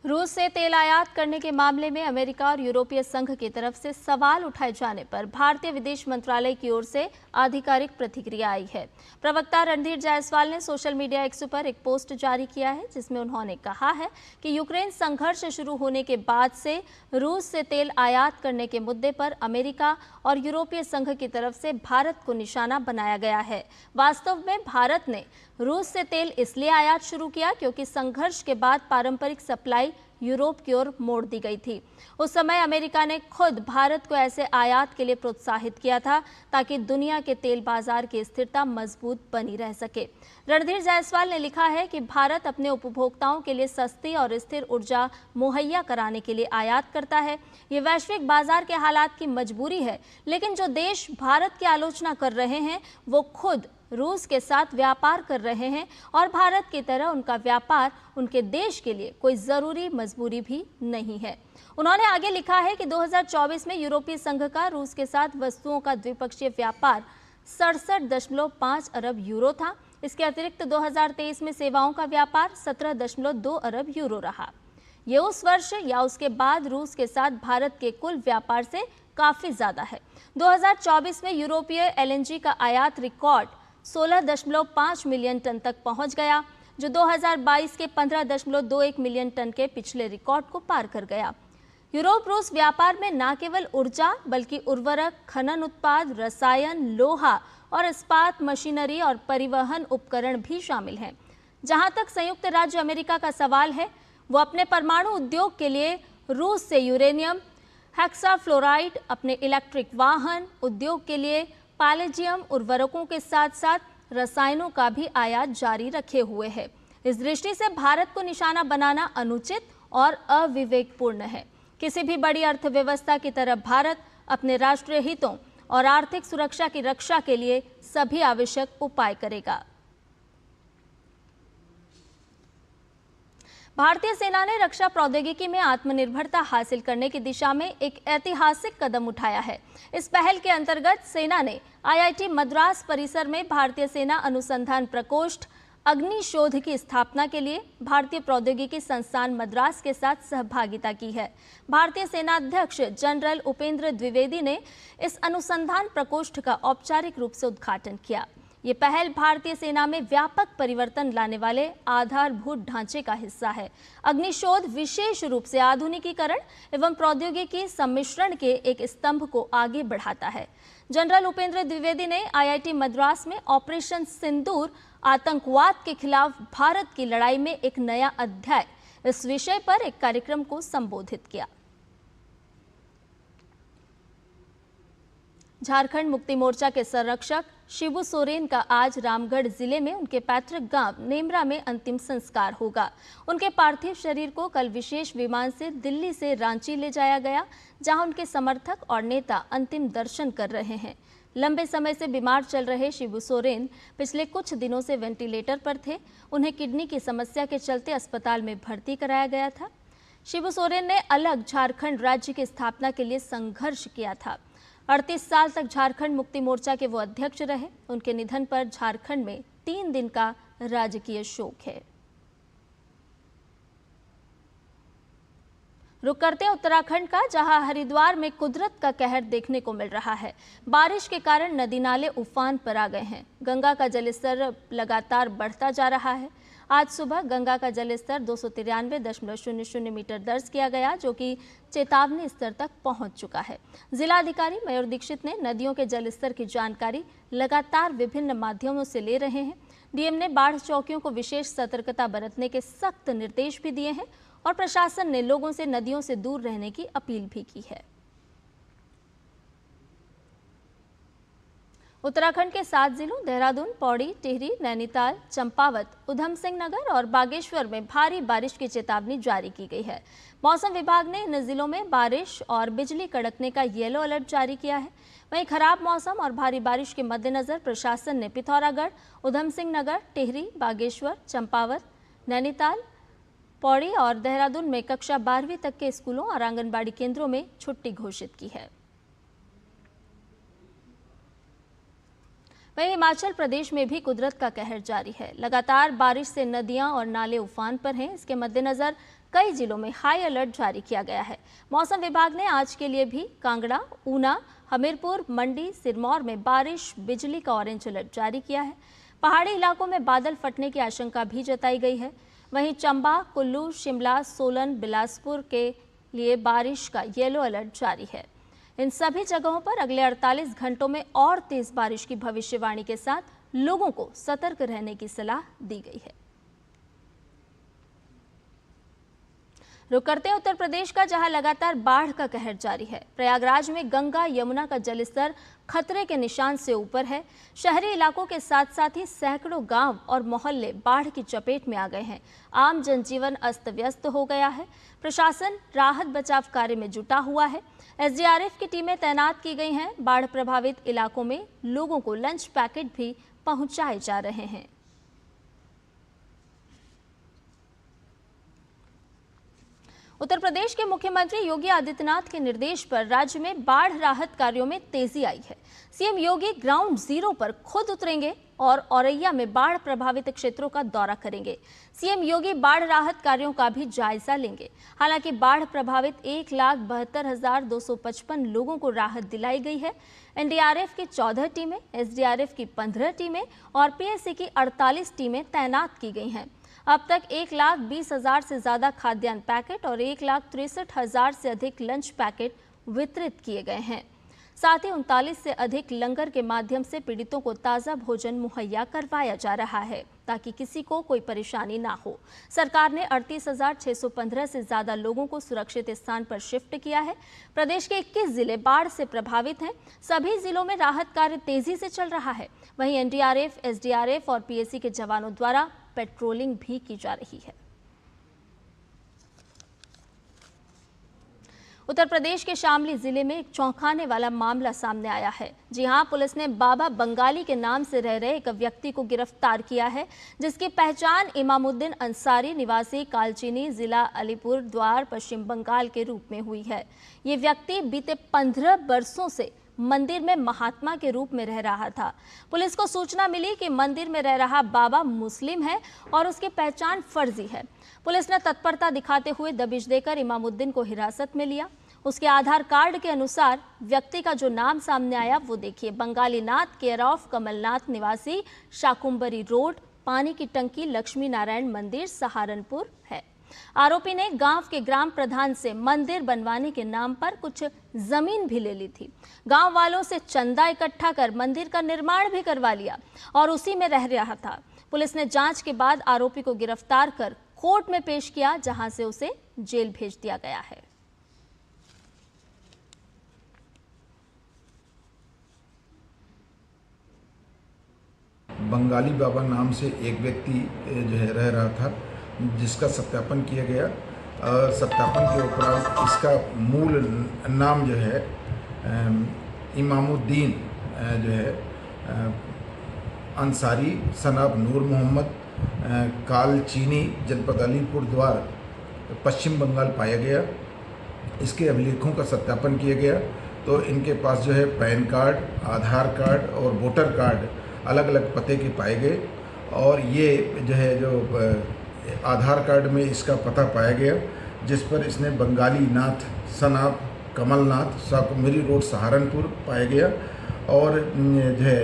A: रूस से तेल आयात करने के मामले में अमेरिका और यूरोपीय संघ की तरफ से सवाल उठाए जाने पर भारतीय विदेश मंत्रालय की ओर से आधिकारिक प्रतिक्रिया आई है। प्रवक्ता रणधीर जायसवाल ने सोशल मीडिया एक्स पर एक पोस्ट जारी किया है, जिसमें उन्होंने कहा है कि यूक्रेन संघर्ष शुरू होने के बाद से रूस से तेल आयात करने के मुद्दे पर अमेरिका और यूरोपीय संघ की तरफ से भारत को निशाना बनाया गया है। वास्तव में भारत ने रूस से तेल इसलिए आयात शुरू किया क्योंकि संघर्ष के बाद पारंपरिक सप्लाई यूरोप की ओर मोड़ दी गई थी। उस समय अमेरिका ने खुद भारत को ऐसे आयात के लिए प्रोत्साहित किया था ताकि दुनिया के तेल बाजार की स्थिरता मजबूत बनी रह सके। रणधीर जायसवाल ने लिखा है कि भारत अपने उपभोक्ताओं के लिए सस्ती और स्थिर ऊर्जा मुहैया कराने के लिए आयात करता है। ये वैश्विक बाजार के हालात की मजबूरी है, लेकिन जो देश भारत की आलोचना कर रहे हैं वो खुद रूस के साथ व्यापार कर रहे हैं और भारत की तरह उनका व्यापार उनके देश के लिए कोई ज़रूरी मजबूरी भी नहीं है। उन्होंने आगे लिखा है कि 2024 में यूरोपीय संघ का रूस के साथ वस्तुओं का द्विपक्षीय व्यापार 67.5 अरब यूरो था। इसके अतिरिक्त 2023 में सेवाओं का व्यापार 17.2 अरब यूरो रहा। ये उस वर्ष या उसके बाद रूस के साथ भारत के कुल व्यापार से काफ़ी ज़्यादा है। 2024 में यूरोपीय LNG का आयात रिकॉर्ड 16.5 मिलियन टन तक पहुंच गया, जो 2022 के 15.21 मिलियन टन के पिछले रिकॉर्ड को पार कर गया। यूरोप रूस व्यापार में न केवल ऊर्जा बल्कि उर्वरक, खनन उत्पाद, रसायन, लोहा और इस्पात मशीनरी और परिवहन उपकरण भी शामिल हैं। जहां तक संयुक्त राज्य अमेरिका का सवाल है, वो अपने परमाणु उद्योग के लिए रूस से यूरेनियम, हेक्साफ्लोराइड, अपने इलेक्ट्रिक वाहन उद्योग के लिए पैलेडियम उर्वरकों के साथ साथ रसायनों का भी आयात जारी रखे हुए है। इस दृष्टि से भारत को निशाना बनाना अनुचित और अविवेकपूर्ण है। किसी भी बड़ी अर्थव्यवस्था की तरह भारत अपने राष्ट्रीय हितों और आर्थिक सुरक्षा की रक्षा के लिए सभी आवश्यक उपाय करेगा। भारतीय सेना ने रक्षा प्रौद्योगिकी में आत्मनिर्भरता हासिल करने की दिशा में एक ऐतिहासिक कदम उठाया है। इस पहल के अंतर्गत सेना ने आईआईटी मद्रास परिसर में भारतीय सेना अनुसंधान प्रकोष्ठ अग्निशोध की स्थापना के लिए भारतीय प्रौद्योगिकी संस्थान मद्रास के साथ सहभागिता की है। भारतीय सेना अध्यक्ष जनरल उपेंद्र द्विवेदी ने इस अनुसंधान प्रकोष्ठ का औपचारिक रूप से उद्घाटन किया। ये पहल भारतीय सेना में व्यापक परिवर्तन लाने वाले आधारभूत ढांचे का हिस्सा है। अग्निशोध विशेष रूप से आधुनिकीकरण एवं प्रौद्योगिकी सम्मिश्रण के एक स्तंभ को आगे बढ़ाता है। जनरल उपेंद्र द्विवेदी ने आईआईटी मद्रास में ऑपरेशन सिंदूर आतंकवाद के खिलाफ भारत की लड़ाई में एक नया अध्याय इस विषय पर एक कार्यक्रम को संबोधित किया। झारखंड मुक्ति मोर्चा के संरक्षक शिबू सोरेन का आज रामगढ़ जिले में उनके पैतृक गांव नेमरा में अंतिम संस्कार होगा। उनके पार्थिव शरीर को कल विशेष विमान से दिल्ली से रांची ले जाया गया, जहां उनके समर्थक और नेता अंतिम दर्शन कर रहे हैं। लंबे समय से बीमार चल रहे शिबू सोरेन पिछले कुछ दिनों से वेंटिलेटर पर थे। उन्हें किडनी की समस्या के चलते अस्पताल में भर्ती कराया गया था। शिबू सोरेन ने अलग झारखंड राज्य की स्थापना के लिए संघर्ष किया था। 38 साल तक झारखंड मुक्ति मोर्चा के वो अध्यक्ष रहे। उनके निधन पर झारखंड में 3 दिन का राजकीय शोक है। रुक करते हैं उत्तराखंड का, जहां हरिद्वार में कुदरत का कहर देखने को मिल रहा है। बारिश के कारण नदी नाले उफान पर आ गए हैं। गंगा का जलस्तर लगातार बढ़ता जा रहा है। आज सुबह गंगा का जलस्तर 293.00 मीटर दर्ज किया गया, जो कि चेतावनी स्तर तक पहुंच चुका है। जिलाधिकारी मयूर दीक्षित ने नदियों के जलस्तर की जानकारी लगातार विभिन्न माध्यमों से ले रहे हैं। डीएम ने बाढ़ चौकियों को विशेष सतर्कता बरतने के सख्त निर्देश भी दिए हैं और प्रशासन ने लोगों से नदियों से दूर रहने की अपील भी की है। उत्तराखंड के 7 जिलों देहरादून, पौड़ी, टिहरी, नैनीताल, चंपावत, उधम सिंह नगर और बागेश्वर में भारी बारिश की चेतावनी जारी की गई है। मौसम विभाग ने इन जिलों में बारिश और बिजली कड़कने का येलो अलर्ट जारी किया है। वहीं खराब मौसम और भारी बारिश के मद्देनजर प्रशासन ने पिथौरागढ़, उधम सिंह नगर, टिहरी, बागेश्वर, चंपावत, नैनीताल, पौड़ी और देहरादून में कक्षा 12वीं तक के स्कूलों और आंगनबाड़ी केंद्रों में छुट्टी घोषित की है। वहीं हिमाचल प्रदेश में भी कुदरत का कहर जारी है। लगातार बारिश से नदियां और नाले उफान पर हैं। इसके मद्देनजर कई जिलों में हाई अलर्ट जारी किया गया है। मौसम विभाग ने आज के लिए भी कांगड़ा, ऊना, हमीरपुर, मंडी, सिरमौर में बारिश, बिजली का ऑरेंज अलर्ट जारी किया है। पहाड़ी इलाकों में बादल फटने की आशंका भी जताई गई है। वहीं चंबा, कुल्लू, शिमला, सोलन, बिलासपुर के लिए बारिश का येलो अलर्ट जारी है। इन सभी जगहों पर अगले 48 घंटों में और तेज बारिश की भविष्यवाणी के साथ लोगों को सतर्क रहने की सलाह दी गई है। रुक करते हैं उत्तर प्रदेश का, जहां लगातार बाढ़ का कहर जारी है। प्रयागराज में गंगा यमुना का जलस्तर खतरे के निशान से ऊपर है। शहरी इलाकों के साथ साथ ही सैकड़ों गांव और मोहल्ले बाढ़ की चपेट में आ गए हैं। आम जनजीवन अस्त व्यस्त हो गया है। प्रशासन राहत बचाव कार्य में जुटा हुआ है। एसडीआरएफ की टीमें तैनात की गई हैं। बाढ़ प्रभावित इलाकों में लोगों को लंच पैकेट भी पहुंचाए जा रहे हैं। उत्तर प्रदेश के मुख्यमंत्री योगी आदित्यनाथ के निर्देश पर राज्य में बाढ़ राहत कार्यों में तेजी आई है। सीएम योगी ग्राउंड जीरो पर खुद उतरेंगे और औरैया में बाढ़ प्रभावित क्षेत्रों का दौरा करेंगे। सीएम योगी बाढ़ राहत कार्यों का भी जायजा लेंगे। हालांकि बाढ़ प्रभावित 1,72,255 लोगों को राहत दिलाई गई है। एनडीआरएफ की 14 टीमें, एसडीआरएफ की 15 टीमें और पीएससी की 48 टीमें तैनात की गई हैं। अब तक 1,20,000 से ज्यादा खाद्यान्न पैकेट और 1,63,000 से अधिक लंच पैकेट वितरित किए गए हैं। साथ ही 39 से अधिक लंगर के माध्यम से पीड़ितों को ताज़ा भोजन मुहैया करवाया जा रहा है, ताकि किसी को कोई परेशानी ना हो। सरकार ने 38,615 से ज्यादा लोगों को सुरक्षित स्थान पर शिफ्ट किया है। प्रदेश के 21 जिले बाढ़ से प्रभावित हैं। सभी जिलों में राहत कार्य तेजी से चल रहा है। वहीं एनडीआरएफ, एसडीआरएफ और पीएससी के जवानों द्वारा पेट्रोलिंग भी की जा रही है। उत्तर प्रदेश के शामली जिले में एक चौंकाने वाला मामला सामने आया है। जी हां, पुलिस ने बाबा बंगाली के नाम से रह रहे एक व्यक्ति को गिरफ्तार किया है, जिसकी पहचान इमामुद्दीन अंसारी निवासी कालचीनी, जिला अलीपुर द्वार, पश्चिम बंगाल के रूप में हुई है। ये व्यक्ति बीते 15 वर्षों से मंदिर में महात्मा के रूप में रह रहा था। पुलिस को सूचना मिली कि मंदिर में रह रहा बाबा मुस्लिम है और उसकी पहचान फर्जी है। पुलिस ने तत्परता दिखाते हुए दबिश देकर इमामुद्दीन को हिरासत में लिया। उसके आधार कार्ड के अनुसार व्यक्ति का जो नाम सामने आया वो देखिए, बंगाली नाथ, केयर ऑफ कमलनाथ, निवासी शाकुंबरी रोड, पानी की टंकी, लक्ष्मी नारायण मंदिर, सहारनपुर है। आरोपी ने गांव के ग्राम प्रधान से मंदिर बनवाने के नाम पर कुछ जमीन भी ले ली थी। गांव वालों से चंदा इकट्ठा कर मंदिर का निर्माण भी करवा लिया और उसी में रह रहा था। पुलिस ने जांच के बाद आरोपी को गिरफ्तार कर कोर्ट में पेश किया, जहां से उसे जेल भेज दिया गया है।
J: बंगाली बाबा नाम से एक व्यक्ति जो है रह रहा था, जिसका सत्यापन किया गया और सत्यापन के उपरांत इसका मूल नाम जो है इमामुद्दीन जो है अंसारी सनाब नूर मोहम्मद, कालचीनी, जनपद अलीपुर द्वार, पश्चिम बंगाल पाया गया। इसके अभिलेखों का सत्यापन किया गया तो इनके पास जो है पैन कार्ड, आधार कार्ड और वोटर कार्ड अलग अलग पते के पाए गए और ये जो है जो आधार कार्ड में इसका पता पाया गया, जिस पर इसने बंगाली नाथ सनाब कमलनाथ, शाकुंबरी रोड, सहारनपुर पाया गया और जो है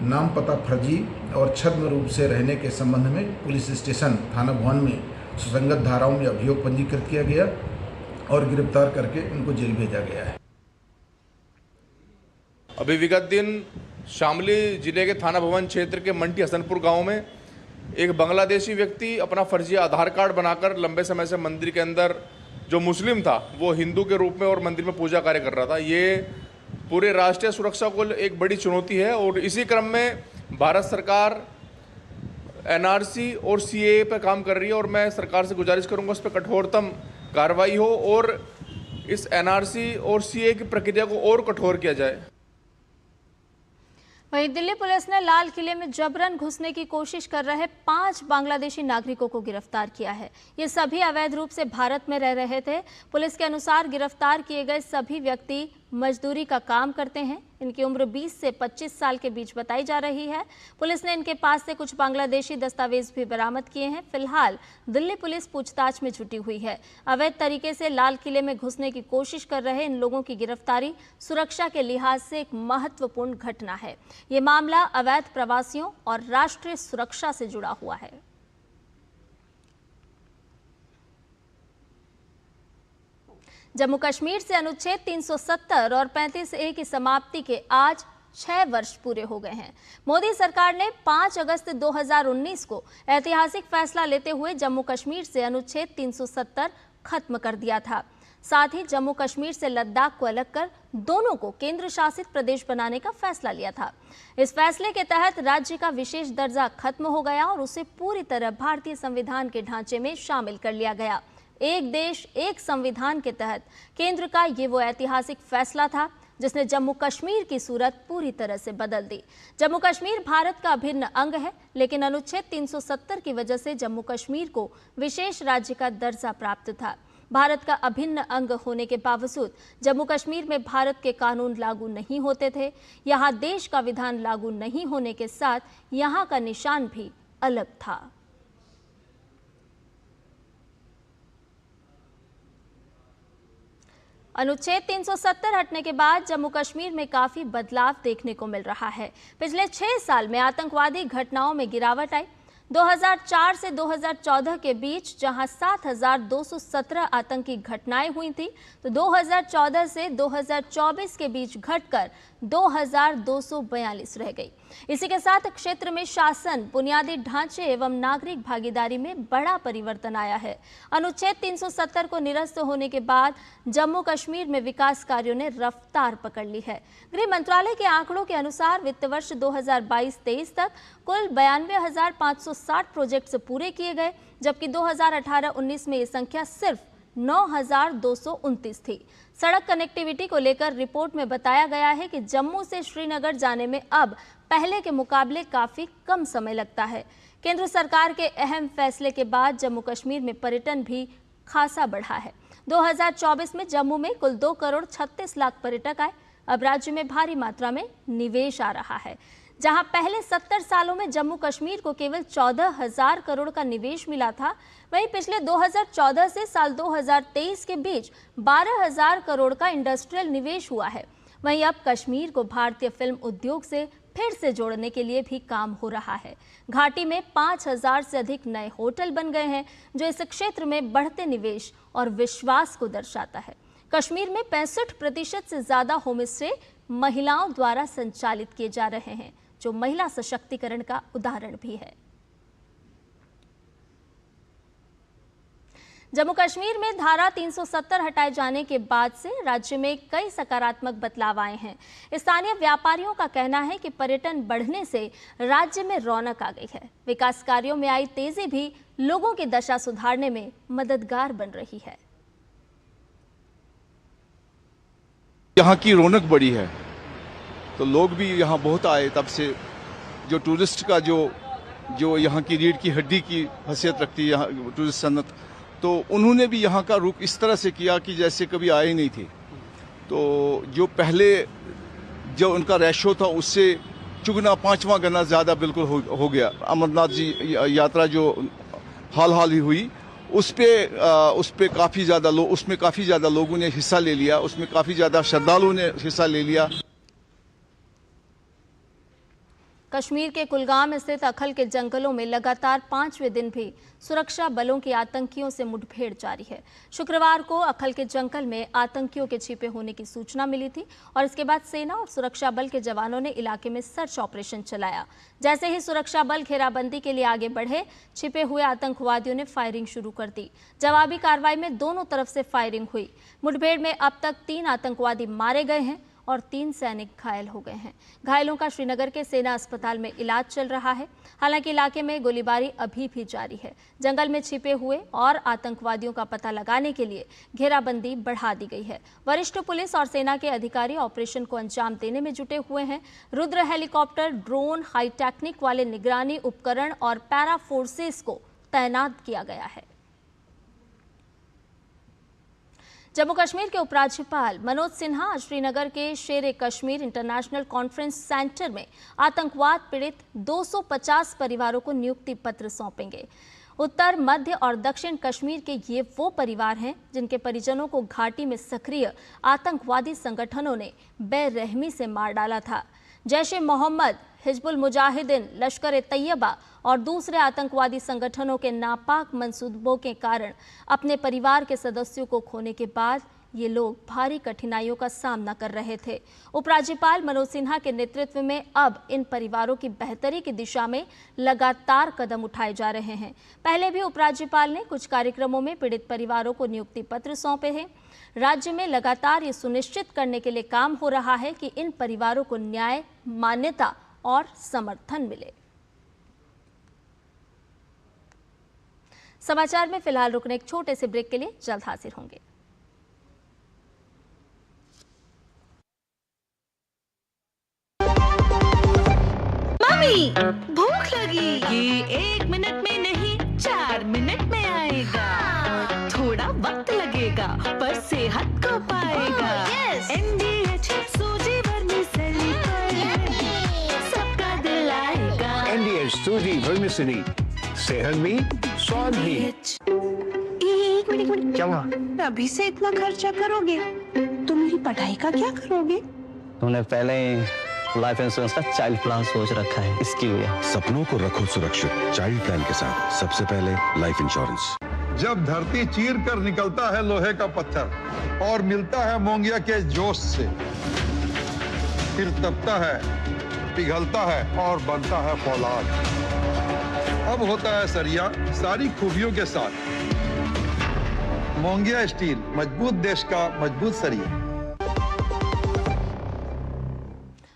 J: नाम पता फर्जी और छद्म रूप से रहने के संबंध में पुलिस स्टेशन थाना भवन में सुसंगत धाराओं में अभियोग पंजीकृत किया गया और गिरफ्तार करके उनको जेल भेजा गया है।
K: अभी विगत दिन शामली जिले के थाना भवन क्षेत्र के मंटी हसनपुर गांव में एक बांग्लादेशी व्यक्ति अपना फर्जी आधार कार्ड बनाकर लंबे समय से मंदिर के अंदर जो मुस्लिम था वो हिंदू के रूप में और मंदिर में पूजा कार्य कर रहा था। ये पूरे राष्ट्रीय सुरक्षा को एक बड़ी चुनौती है और इसी क्रम में भारत सरकार एनआरसी और सीएए पर काम कर रही है और मैं सरकार से गुजारिश करूंगा उस पर कठोरतम कार्रवाई हो और इस एनआरसी और सीएए की प्रक्रिया को और कठोर किया जाए।
A: वहीं दिल्ली पुलिस ने लाल किले में जबरन घुसने की कोशिश कर रहे 5 बांग्लादेशी नागरिकों को गिरफ्तार किया है। ये सभी अवैध रूप से भारत में रह रहे थे। पुलिस के अनुसार गिरफ्तार किए गए सभी व्यक्ति मजदूरी का काम करते हैं। इनकी उम्र 20 से 25 साल के बीच बताई जा रही है। पुलिस ने इनके पास से कुछ बांग्लादेशी दस्तावेज भी बरामद किए हैं। फिलहाल दिल्ली पुलिस पूछताछ में जुटी हुई है। अवैध तरीके से लाल किले में घुसने की कोशिश कर रहे इन लोगों की गिरफ्तारी सुरक्षा के लिहाज से एक महत्वपूर्ण घटना है। ये मामला अवैध प्रवासियों और राष्ट्रीय सुरक्षा से जुड़ा हुआ है। जम्मू कश्मीर से अनुच्छेद 370 और 35A की समाप्ति के आज 6 वर्ष पूरे हो गए हैं। मोदी सरकार ने 5 अगस्त 2019 को ऐतिहासिक फैसला लेते हुए जम्मू कश्मीर से अनुच्छेद 370 खत्म कर दिया था। साथ ही जम्मू कश्मीर से लद्दाख को अलग कर दोनों को केंद्र शासित प्रदेश बनाने का फैसला लिया था। इस फैसले के तहत राज्य का विशेष दर्जा खत्म हो गया और उसे पूरी तरह भारतीय संविधान के ढांचे में शामिल कर लिया गया। एक देश एक संविधान के तहत केंद्र का ये वो ऐतिहासिक फैसला था जिसने जम्मू कश्मीर की सूरत पूरी तरह से बदल दी। जम्मू कश्मीर भारत का अभिन्न अंग है, लेकिन अनुच्छेद 370 की वजह से जम्मू कश्मीर को विशेष राज्य का दर्जा प्राप्त था। भारत का अभिन्न अंग होने के बावजूद जम्मू कश्मीर में भारत के कानून लागू नहीं होते थे। यहाँ देश का विधान लागू नहीं होने के साथ यहाँ का निशान भी अलग था। अनुच्छेद 370 हटने के बाद जम्मू कश्मीर में काफी बदलाव देखने को मिल रहा है। पिछले 6 साल में आतंकवादी घटनाओं में गिरावट आई। 2004 से 2014 के बीच जहां 7,217 आतंकी घटनाएं हुई थी, तो 2014 से 2024 के बीच घटकर 2,242 रह गई। इसी के साथ क्षेत्र में शासन, बुनियादी ढांचे एवं नागरिक भागीदारी में बड़ा परिवर्तन आया है। अनुच्छेद 370 को निरस्त होने के बाद जम्मू कश्मीर में विकास कार्यों ने रफ्तार पकड़ ली है। गृह मंत्रालय के आंकड़ों के अनुसार वित्त वर्ष 2022-23 तक कुल 92,560 प्रोजेक्ट्स पूरे किए गए, जबकि 2018-19 में ये संख्या सिर्फ 9,229 थी। सड़क कनेक्टिविटी को लेकर रिपोर्ट में बताया गया है कि जम्मू से श्रीनगर जाने में अब पहले के मुकाबले काफी कम समय लगता है। केंद्र सरकार के अहम फैसले के बाद जम्मू कश्मीर में पर्यटन भी खासा बढ़ा है। 2024 में जम्मू में कुल 2 करोड़ 36 लाख पर्यटक आए। अब राज्य में भारी मात्रा में निवेश आ रहा है। जहां पहले 70 सालों में जम्मू कश्मीर को केवल 14,000 करोड़ का निवेश मिला था, वहीं पिछले 2014 से साल 2023 के बीच 12,000 करोड़ का इंडस्ट्रियल निवेश हुआ है। वहीं अब कश्मीर को भारतीय फिल्म उद्योग से फिर से जोड़ने के लिए भी काम हो रहा है। घाटी में 5,000 से अधिक नए होटल बन गए हैं, जो इस क्षेत्र में बढ़ते निवेश और विश्वास को दर्शाता है। कश्मीर में 65% से ज्यादा होम स्टे महिलाओं द्वारा संचालित किए जा रहे हैं, जो महिला सशक्तिकरण का उदाहरण भी है। जम्मू कश्मीर में धारा 370 हटाए जाने के बाद से राज्य में कई सकारात्मक बदलाव आए हैं। स्थानीय व्यापारियों का कहना है कि पर्यटन बढ़ने से राज्य में रौनक आ गई है। विकास कार्यों में आई तेजी भी लोगों की दशा सुधारने में मददगार बन रही है।
L: यहाँ की रौनक बढ़ी है तो लोग भी यहाँ बहुत आए। तब से जो टूरिस्ट का जो यहाँ की रीढ़ की हड्डी की हैसियत रखती है यहाँ टूरिस्ट सन्नत, तो उन्होंने भी यहाँ का रुख इस तरह से किया कि जैसे कभी आए ही नहीं थे। तो जो पहले जो उनका रेशो था उससे चुगना 5वां गुना ज़्यादा बिल्कुल हो गया। अमरनाथ जी यात्रा जो हाल ही हुई उस पे काफ़ी ज़्यादा उसमें काफ़ी ज़्यादा लोगों ने हिस्सा ले लिया, उसमें काफ़ी ज़्यादा श्रद्धालुओं ने हिस्सा ले लिया।
A: कश्मीर के कुलगाम स्थित अखल के जंगलों में लगातार 5वें दिन भी सुरक्षा बलों की आतंकियों से मुठभेड़ जारी है। शुक्रवार को अखल के जंगल में आतंकियों के छिपे होने की सूचना मिली थी और इसके बाद सेना और सुरक्षा बल के जवानों ने इलाके में सर्च ऑपरेशन चलाया। जैसे ही सुरक्षा बल घेराबंदी के लिए आगे बढ़े, छिपे हुए आतंकवादियों ने फायरिंग शुरू कर दी। जवाबी कार्रवाई में दोनों तरफ से फायरिंग हुई। मुठभेड़ में अब तक 3 आतंकवादी मारे गए हैं और 3 सैनिक घायल हो गए हैं। घायलों का श्रीनगर के सेना अस्पताल में इलाज चल रहा है। हालांकि इलाके में गोलीबारी अभी भी जारी है। जंगल में छिपे हुए और आतंकवादियों का पता लगाने के लिए घेराबंदी बढ़ा दी गई है। वरिष्ठ पुलिस और सेना के अधिकारी ऑपरेशन को अंजाम देने में जुटे हुए हैं। Rudra helicopter, drone, high technique वाले निगरानी उपकरण और पैरा फोर्सेस को तैनात किया गया है। जम्मू कश्मीर के उपराज्यपाल मनोज सिन्हा आज श्रीनगर के शेर ए कश्मीर इंटरनेशनल कॉन्फ्रेंस सेंटर में आतंकवाद पीड़ित 250 परिवारों को नियुक्ति पत्र सौंपेंगे। उत्तर, मध्य और दक्षिण कश्मीर के ये वो परिवार हैं जिनके परिजनों को घाटी में सक्रिय आतंकवादी संगठनों ने बेरहमी से मार डाला था। जैश ए मोहम्मद, हिजबुल मुजाहिदीन, लश्कर ए तैयबा और दूसरे आतंकवादी संगठनों के नापाक मंसूबों के कारण अपने परिवार के सदस्यों को खोने के बाद ये लोग भारी कठिनाइयों का सामना कर रहे थे। उपराज्यपाल मनोज सिन्हा के नेतृत्व में अब इन परिवारों की बेहतरी की दिशा में लगातार कदम उठाए जा रहे हैं। पहले भी उपराज्यपाल ने कुछ कार्यक्रमों में पीड़ित परिवारों को नियुक्ति पत्र सौंपे हैं। राज्य में लगातार ये सुनिश्चित करने के लिए काम हो रहा है कि इन परिवारों को न्याय, मान्यता और समर्थन मिले। समाचार में फिलहाल रुकने एक छोटे से ब्रेक के लिए जल्द हाजिर होंगे।
G: मम्मी, भूख लगी। ये 1 मिनट में नहीं 4 मिनट में आएगा। थोड़ा वक्त लगेगा पर सेहत को पाएगा। NDH सूजी वर्मिसेली सबका दिल आएगा।
E: NDH सूजी वर्मिसेली, सेहत भी स्वाद भी।
G: एक मिनट
E: क्या हुआ?
G: अभी से इतना खर्चा करोगे तो मेरी पढ़ाई का क्या करोगे?
E: तुमने पहले लाइफ इंश्योरेंस का चाइल्ड प्लान सोच रखा है, इसकी वजह।
F: सपनों को रखो सुरक्षित चाइल्ड प्लान के साथ। सबसे पहले लाइफ इंश्योरेंस।
H: जब धरती चीर कर निकलता है लोहे का पत्थर और मिलता है मोंगिया के जोश से, फिर तपता है, पिघलता है और बनता है फौलाद। अब होता है सरिया सारी खूबियों के साथ। मोंगिया स्टील, मजबूत देश का मजबूत सरिया।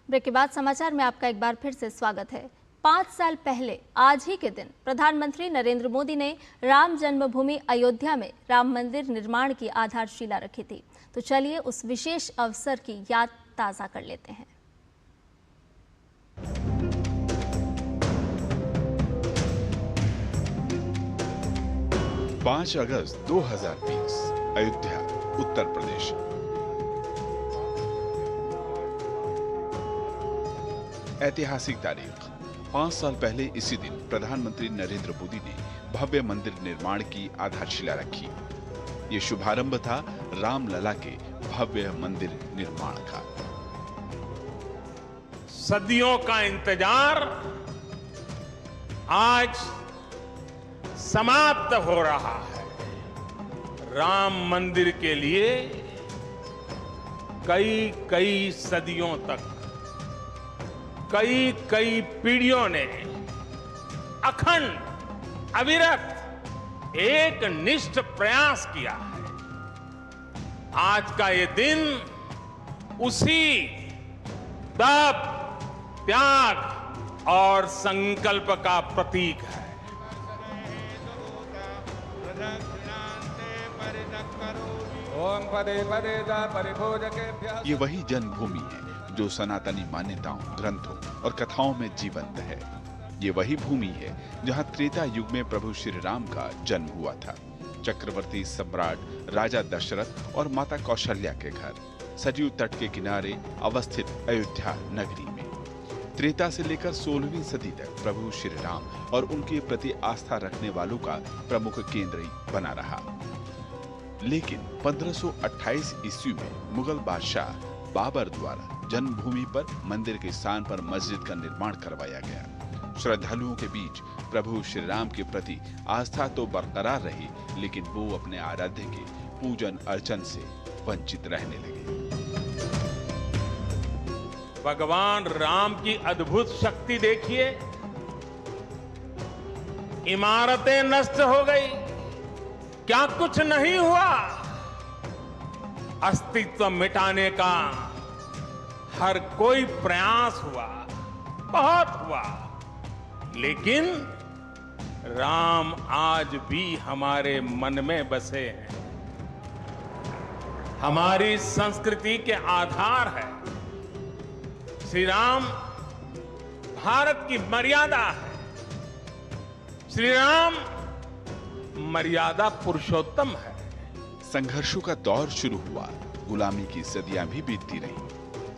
A: ब्रेक के बाद समाचार में आपका एक बार फिर से स्वागत है। 5 साल पहले आज ही के दिन प्रधानमंत्री नरेंद्र मोदी ने राम जन्मभूमि अयोध्या में राम मंदिर निर्माण की आधारशिला रखी थी। तो चलिए उस विशेष अवसर की याद ताज़ा कर लेते हैं।
M: 5 अगस्त 2020 अयोध्या, उत्तर प्रदेश। ऐतिहासिक तारीख। 5 साल पहले इसी दिन प्रधानमंत्री नरेंद्र मोदी ने भव्य मंदिर निर्माण की आधारशिला रखी। ये शुभारंभ था रामलला के भव्य मंदिर निर्माण का।
N: सदियों का इंतजार आज समाप्त हो रहा है। राम मंदिर के लिए कई सदियों तक कई पीढ़ियों ने अखंड अविरत एक निष्ठ प्रयास किया है। आज का ये दिन उसी तप, त्याग और संकल्प का प्रतीक है।
M: ये वही जन्मभूमि है जो सनातनी मान्यताओं, ग्रंथों और कथाओं में जीवंत है। ये वही भूमि है जहां त्रेता युग में प्रभु श्री राम का जन्म हुआ था। चक्रवर्ती सम्राट राजा दशरथ और माता कौशल्या के घर सरयू तट के किनारे अवस्थित अयोध्या नगरी में त्रेता से लेकर 16वीं सदी तक प्रभु श्री राम और उनके प्रति आस्था रखने वालों का प्रमुख केंद्र बना रहा। लेकिन 1528 ईस्वी में मुगल बादशाह बाबर द्वारा जन्मभूमि पर मंदिर के स्थान पर मस्जिद का निर्माण करवाया गया। श्रद्धालुओं के बीच प्रभु श्री राम के प्रति आस्था तो बरकरार रही, लेकिन वो अपने आराध्य के पूजन अर्चन से वंचित रहने लगे।
N: भगवान राम की अद्भुत शक्ति देखिए। इमारतें नष्ट हो गई, क्या कुछ नहीं हुआ? अस्तित्व मिटाने का हर कोई प्रयास हुआ, बहुत हुआ, लेकिन राम आज भी हमारे मन में बसे हैं। हमारी संस्कृति के आधार है। श्री राम भारत की मर्यादा है। श्री राम मर्यादा पुरुषोत्तम है।
M: संघर्षों का दौर शुरू हुआ, गुलामी की सदियां भी बीतती रही।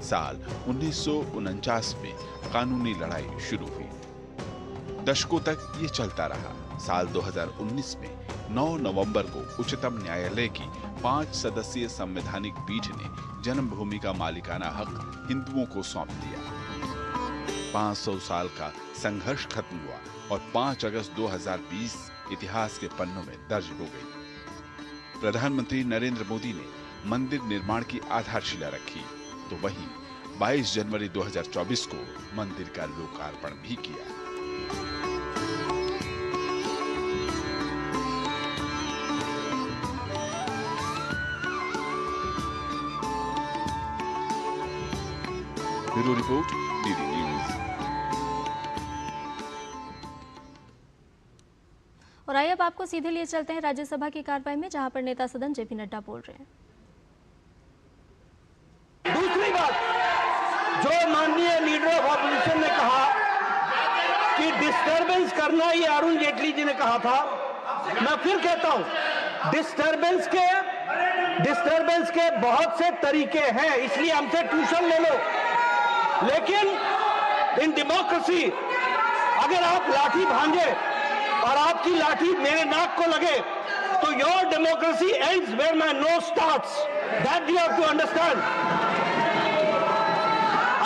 M: साल 1949 में कानूनी लड़ाई शुरू हुई। दशकों तक ये चलता रहा। साल 2019 में 9 नवंबर को उच्चतम न्यायालय की 5 सदस्यीय संवैधानिक पीठ ने जन्मभूमि का मालिकाना हक हिंदुओं को सौंप दिया। 500 साल का संघर्ष खत्म हुआ और 5 अगस्त 2020 इतिहास के पन्नों में दर्ज हो गई। प्रधानमंत्री नरेंद्र मोदी ने मंदिर निर्माण की आधारशिला रखी, तो वहीं 22 जनवरी 2024 को मंदिर का लोकार्पण भी किया। Bureau report, DD news.
A: और आइए अब आपको सीधे लिए चलते हैं राज्यसभा की कार्रवाई में, जहां पर नेता सदन जेपी नड्डा बोल रहे हैं।
O: दूसरी बात, जो माननीय लीडर ऑफ ऑपोजिशन ने कहा कि डिस्टर्बेंस करना, ये अरुण जेटली जी ने कहा था। मैं फिर कहता हूं, डिस्टर्बेंस के बहुत से तरीके हैं, इसलिए हमसे ट्यूशन ले लो। लेकिन इन डेमोक्रेसी अगर आप लाठी भांजे और आपकी लाठी मेरे नाक को लगे, तो your democracy ends where my nose starts. That you have to understand.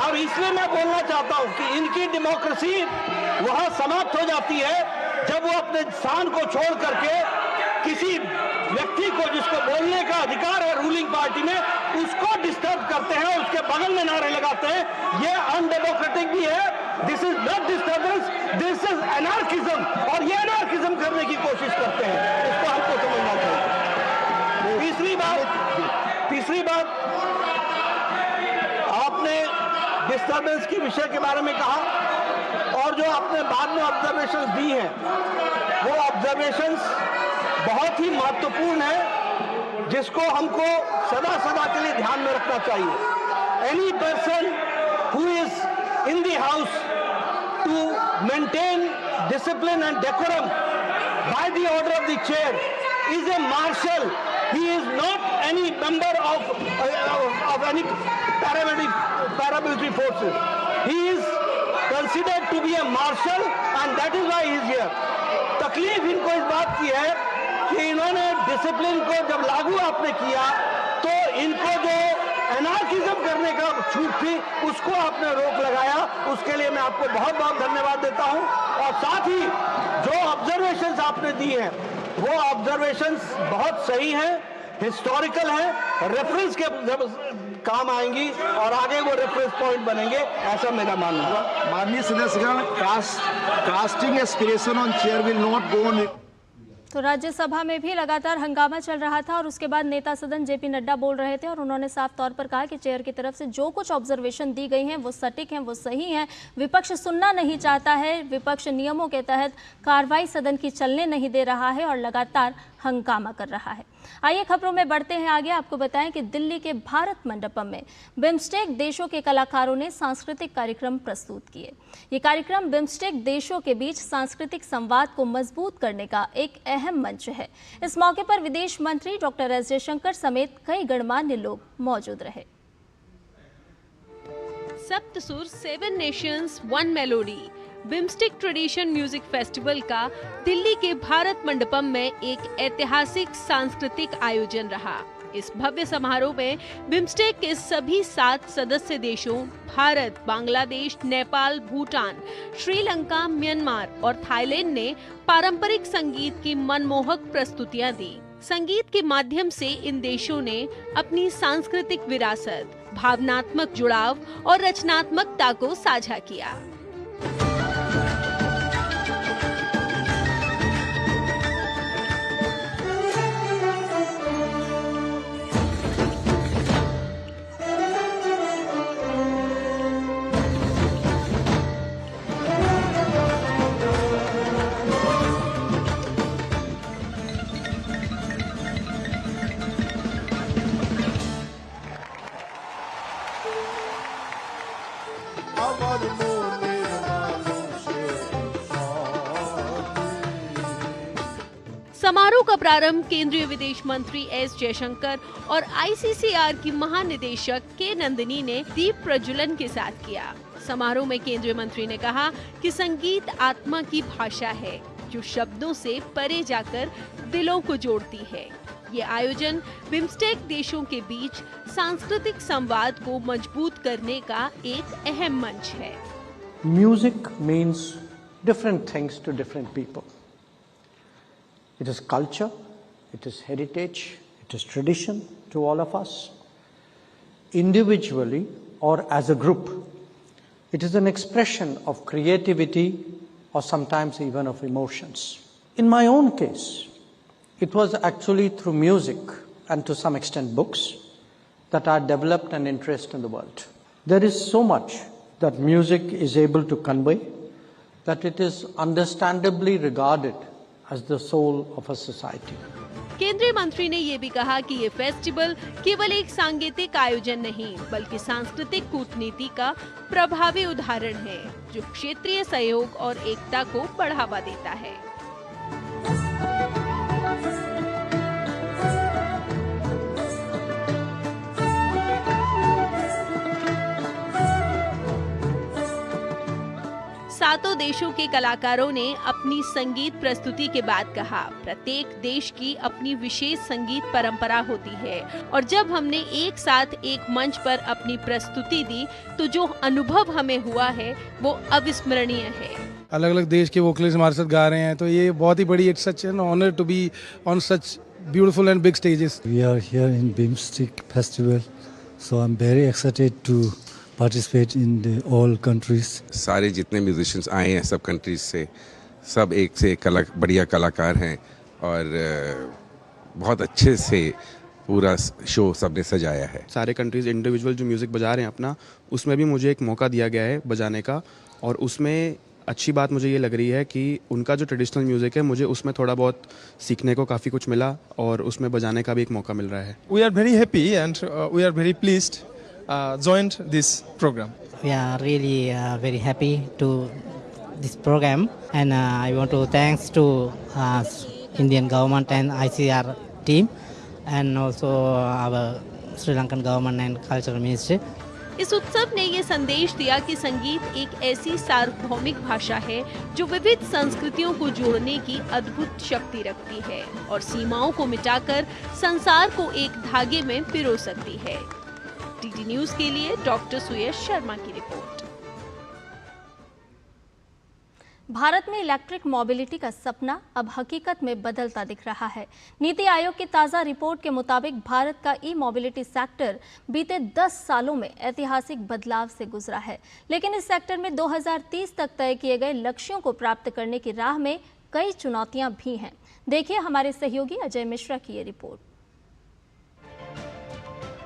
O: और इसलिए मैं बोलना चाहता हूं कि इनकी डेमोक्रेसी वहां समाप्त हो जाती है जब वो अपने स्थान को छोड़ करके किसी व्यक्ति को, जिसको बोलने का अधिकार है रूलिंग पार्टी में, उसको डिस्टर्ब करते हैं, उसके बगल में नारे लगाते हैं। ये अनडेमोक्रेटिक भी है। This is not disturbance, this is anarchism. और ये एनार्किज्म करने की कोशिश करते हैं, इसको हमको समझना चाहिए। तीसरी बात, आपने डिस्टर्बेंस के विषय के बारे में कहा और और जो आपने बाद में ऑब्जर्वेशंस दी हैं, वो ऑब्जर्वेशंस बहुत ही महत्वपूर्ण है, जिसको हमको सदा सदा के लिए ध्यान में रखना चाहिए। Any person who is in the house to maintain discipline and decorum by the order of the chair is a marshal. He is not any member of any paramilitary forces. He is considered to be a marshal and that is why he is here. तकलीफ इनको इस बात की है कि इन्होंने discipline को जब लागू आपने किया तो इनको जो एनार्किज्म करने का छूट थी उसको आपने रोक लगाया। उसके लिए मैं आपको बहुत बहुत धन्यवाद देता हूं। और साथ ही जो ऑब्जर्वेशंस आपने दी हैं वो ऑब्जर्वेशंस बहुत सही हैं, हिस्टोरिकल हैं, रेफरेंस के जब काम आएंगी और आगे वो रेफरेंस पॉइंट बनेंगे, ऐसा मेरा मानना है।
E: माननीय सदस्यगण, casting aspiration on chair will not go on.
A: तो राज्यसभा में भी लगातार हंगामा चल रहा था और उसके बाद नेता सदन जेपी नड्डा बोल रहे थे और उन्होंने साफ तौर पर कहा कि चेयर की तरफ से जो कुछ ऑब्जर्वेशन दी गई हैं वो सटीक हैं, वो सही हैं। विपक्ष सुनना नहीं चाहता है, विपक्ष नियमों के तहत कार्रवाई सदन की चलने नहीं दे रहा है और लगातार हंगामा कर रहा है। आइए खबरों में बढ़ते हैं आगे। आपको बताएं कि दिल्ली के भारत मंडपम में बिम्स्टेक देशों के कलाकारों ने सांस्कृतिक कार्यक्रम प्रस्तुत किए। ये कार्यक्रम बिम्स्टेक देशों के बीच सांस्कृतिक संवाद को मजबूत करने का एक अहम मंच है। इस मौके पर विदेश मंत्री डॉक्टर एस जयशंकर समेत कई गणमान्य लोग मौजूद रहे।
P: सप्तसुर 7 Nations 1 melody BIMSTEC tradition music festival का दिल्ली के भारत मंडपम में एक ऐतिहासिक सांस्कृतिक आयोजन रहा। इस भव्य समारोह में बिम्स्टेक के सभी 7 सदस्य देशों भारत, बांग्लादेश, नेपाल, भूटान, श्रीलंका, म्यांमार और थाईलैंड ने पारंपरिक संगीत की मनमोहक प्रस्तुतियां दी। संगीत के माध्यम से इन देशों ने अपनी सांस्कृतिक विरासत, भावनात्मक जुड़ाव और रचनात्मकता को साझा किया। समारोह का प्रारंभ केंद्रीय विदेश मंत्री एस जयशंकर और आईसीसीआर की महानिदेशक के नंदिनी ने दीप प्रज्वलन के साथ किया। समारोह में केंद्रीय मंत्री ने कहा कि संगीत आत्मा की भाषा है जो शब्दों से परे जाकर दिलों को जोड़ती है। ये आयोजन बिम्स्टेक देशों के बीच सांस्कृतिक संवाद को मजबूत करने का एक अहम मंच है।
Q: Music means different things to different people. It is culture, it is heritage, it is tradition to all of us. Individually or as a group, it is an expression of creativity or sometimes even of emotions. In my own case, it was actually through music and to some extent books that I developed an interest in the world. There is so much that music is able to convey that it is understandably regarded as the soul of a society.
P: केंद्रीय मंत्री ने ये भी कहा कि ये festival केवल एक सांगीतिक आयोजन नहीं बल्कि सांस्कृतिक कूटनीति का प्रभावी उदाहरण है जो क्षेत्रीय सहयोग और एकता को बढ़ावा देता है। सातों देशों के कलाकारों ने अपनी संगीत प्रस्तुति के बाद कहा, प्रत्येक देश की अपनी विशेष संगीत परंपरा होती है और जब हमने एक साथ एक मंच पर अपनी प्रस्तुति दी तो जो अनुभव हमें हुआ है वो अविस्मरणीय है।
R: अलग अलग देश के वोकलिस्ट हमारे साथ गा रहे हैं तो ये बहुत ही बड़ी it's such an honour to be on such beautiful and big stages.
S: We are here in BIMSTEC festival so I am very excited to participate in the all countries.
F: सारे जितने म्यूजिशियंस आए हैं सब कंट्रीज से, सब एक से एक बढ़िया कलाकार हैं और बहुत अच्छे से पूरा शो सबने सजाया है।
T: सारे कंट्रीज इंडिविजुअल जो म्यूज़िक बजा रहे हैं अपना, उसमें भी मुझे एक मौका दिया गया है बजाने का और उसमें अच्छी बात मुझे ये लग रही है कि उनका जो ट्रेडिशनल म्यूज़िक है मुझे उसमें थोड़ा बहुत सीखने को काफ़ी कुछ मिला और उसमें बजाने का भी एक मौका मिल रहा है.
U: We are very happy and we are very pleased joined this program.
V: We are really very happy to this program and I want to thanks to Indian government and ICR team and also our Sri Lankan government and cultural ministry.
P: इस उत्सव ने ये संदेश दिया कि संगीत एक ऐसी सार्वभौमिक भाषा है जो विविध संस्कृतियों को जोड़ने की अद्भुत शक्ति रखती है और सीमाओं को मिटाकर संसार को एक धागे में पिरो सकती है. डीडी न्यूज के लिए डॉक्टर सुयश शर्मा की रिपोर्ट.
A: भारत में इलेक्ट्रिक मोबिलिटी का सपना अब हकीकत में बदलता दिख रहा है. नीति आयोग की ताज़ा रिपोर्ट के मुताबिक भारत का ई मोबिलिटी सेक्टर बीते 10 सालों में ऐतिहासिक बदलाव से गुजरा है. लेकिन इस सेक्टर में 2030 तक तय किए गए लक्ष्यों को प्राप्त करने की राह में कई चुनौतियां भी हैं. देखिए हमारे सहयोगी अजय मिश्रा की ये रिपोर्ट.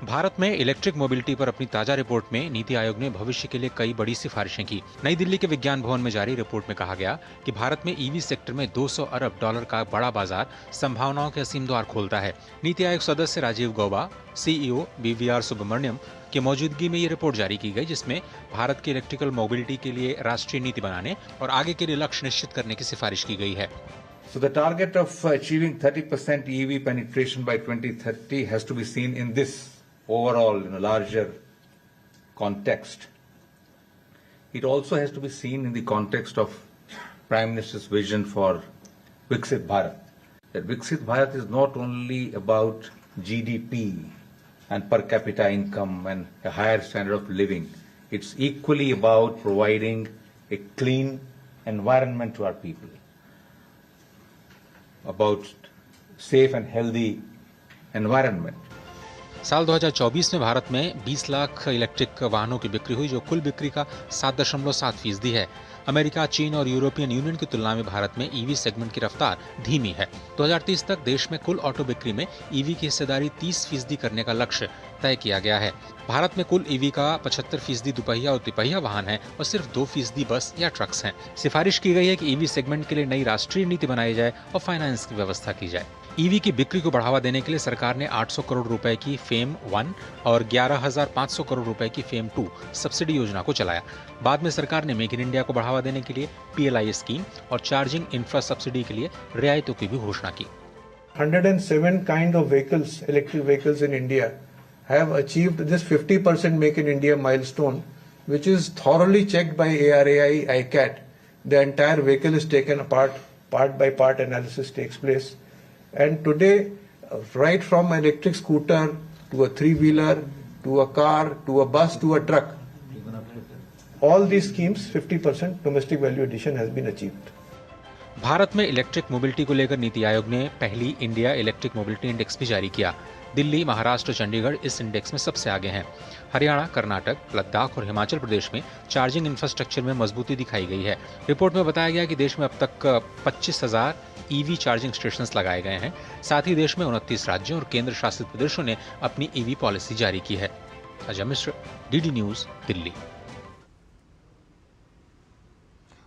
W: भारत में इलेक्ट्रिक मोबिलिटी पर अपनी ताजा रिपोर्ट में नीति आयोग ने भविष्य के लिए कई बड़ी सिफारिशें की. नई दिल्ली के विज्ञान भवन में जारी रिपोर्ट में कहा गया कि भारत में ईवी सेक्टर में $200 अरब का बड़ा बाजार संभावनाओं के असीम द्वार खोलता है. नीति आयोग सदस्य राजीव गौबा, सीईओ BVR सुब्रमण्यम की मौजूदगी में ये रिपोर्ट जारी की गई, जिसमें भारत की इलेक्ट्रिकल मोबिलिटी के लिए राष्ट्रीय नीति बनाने और आगे के लिए लक्ष्य निश्चित करने की सिफारिश की गई है.
X: So the target of achieving 30% EV penetration by 2030 has to be seen in this overall, larger context. It also has to be seen in the context of Prime Minister's vision for Viksit Bharat. That Viksit Bharat is not only about GDP and per capita income and a higher standard of living. It's equally about providing a clean environment to our people, about safe and healthy environment.
W: साल 2024 में भारत में 20 lakh electric वाहनों की बिक्री हुई, जो कुल बिक्री का 7.7% है. अमेरिका, चीन और यूरोपियन यूनियन की तुलना में भारत में ईवी सेगमेंट की रफ्तार धीमी है. 2030 तक देश में कुल ऑटो बिक्री में ईवी की हिस्सेदारी 30% करने का लक्ष्य तय किया गया है. भारत में कुल ईवी का 75% दुपहिया और तिपहिया वाहन है और सिर्फ 2% बस या ट्रक्स हैं. सिफारिश की गई है कि ईवी सेगमेंट के लिए नई राष्ट्रीय नीति बनाई जाए और फाइनेंस की व्यवस्था की जाए. ईवी की बिक्री को बढ़ावा देने के लिए सरकार ने 800 करोड़ रुपए की फेम 1 और 11,500 करोड़ रुपए की फेम 2 सब्सिडी योजना को चलाया. बाद में सरकार ने मेक इन इंडिया को बढ़ावा देने के लिए PLI स्कीम और चार्जिंग इंफ्रा सब्सिडी के लिए रियायतों की भी घोषणा की.
Y: 107 kind of vehicles, electric vehicles in India have achieved this 50% Make in India milestone, which is thoroughly checked by ARAI, ICAT. The entire vehicle is taken apart, part by part analysis takes place. And today, right from an electric scooter to a three-wheeler, to a car, to a bus, to a truck, all these schemes, 50% domestic value addition has been achieved.
W: Bharat में electric mobility को लेकर नीति आयोग ने पहली India electric mobility index भी जारी किया. दिल्ली, महाराष्ट्र, चंडीगढ़ इस index में सबसे आगे हैं. हरियाणा, कर्नाटक, लद्दाख और हिमाचल प्रदेश में चार्जिंग इंफ्रास्ट्रक्चर में मजबूती दिखाई गई है. रिपोर्ट में बताया गया कि देश में अब तक 25,000 ईवी चार्जिंग स्टेशंस लगाए गए हैं. साथ ही देश में 29 राज्यों और केंद्र शासित प्रदेशों ने अपनी ईवी पॉलिसी जारी की है. Ajay Mishra, DD news, Delhi.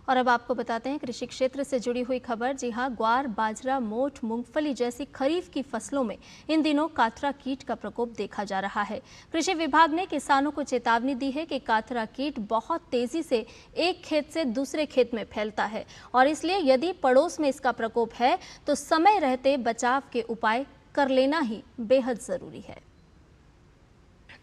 A: और अब आपको बताते हैं कृषि क्षेत्र से जुड़ी हुई खबर. जी हां, ग्वार, बाजरा, मोठ, मूंगफली जैसी खरीफ की फसलों में इन दिनों काथरा कीट का प्रकोप देखा जा रहा है. कृषि विभाग ने किसानों को चेतावनी दी है कि काथरा कीट बहुत तेजी से एक खेत से दूसरे खेत में फैलता है और इसलिए यदि पड़ोस में इसका प्रकोप है तो समय रहते बचाव के उपाय कर लेना ही बेहद जरूरी है.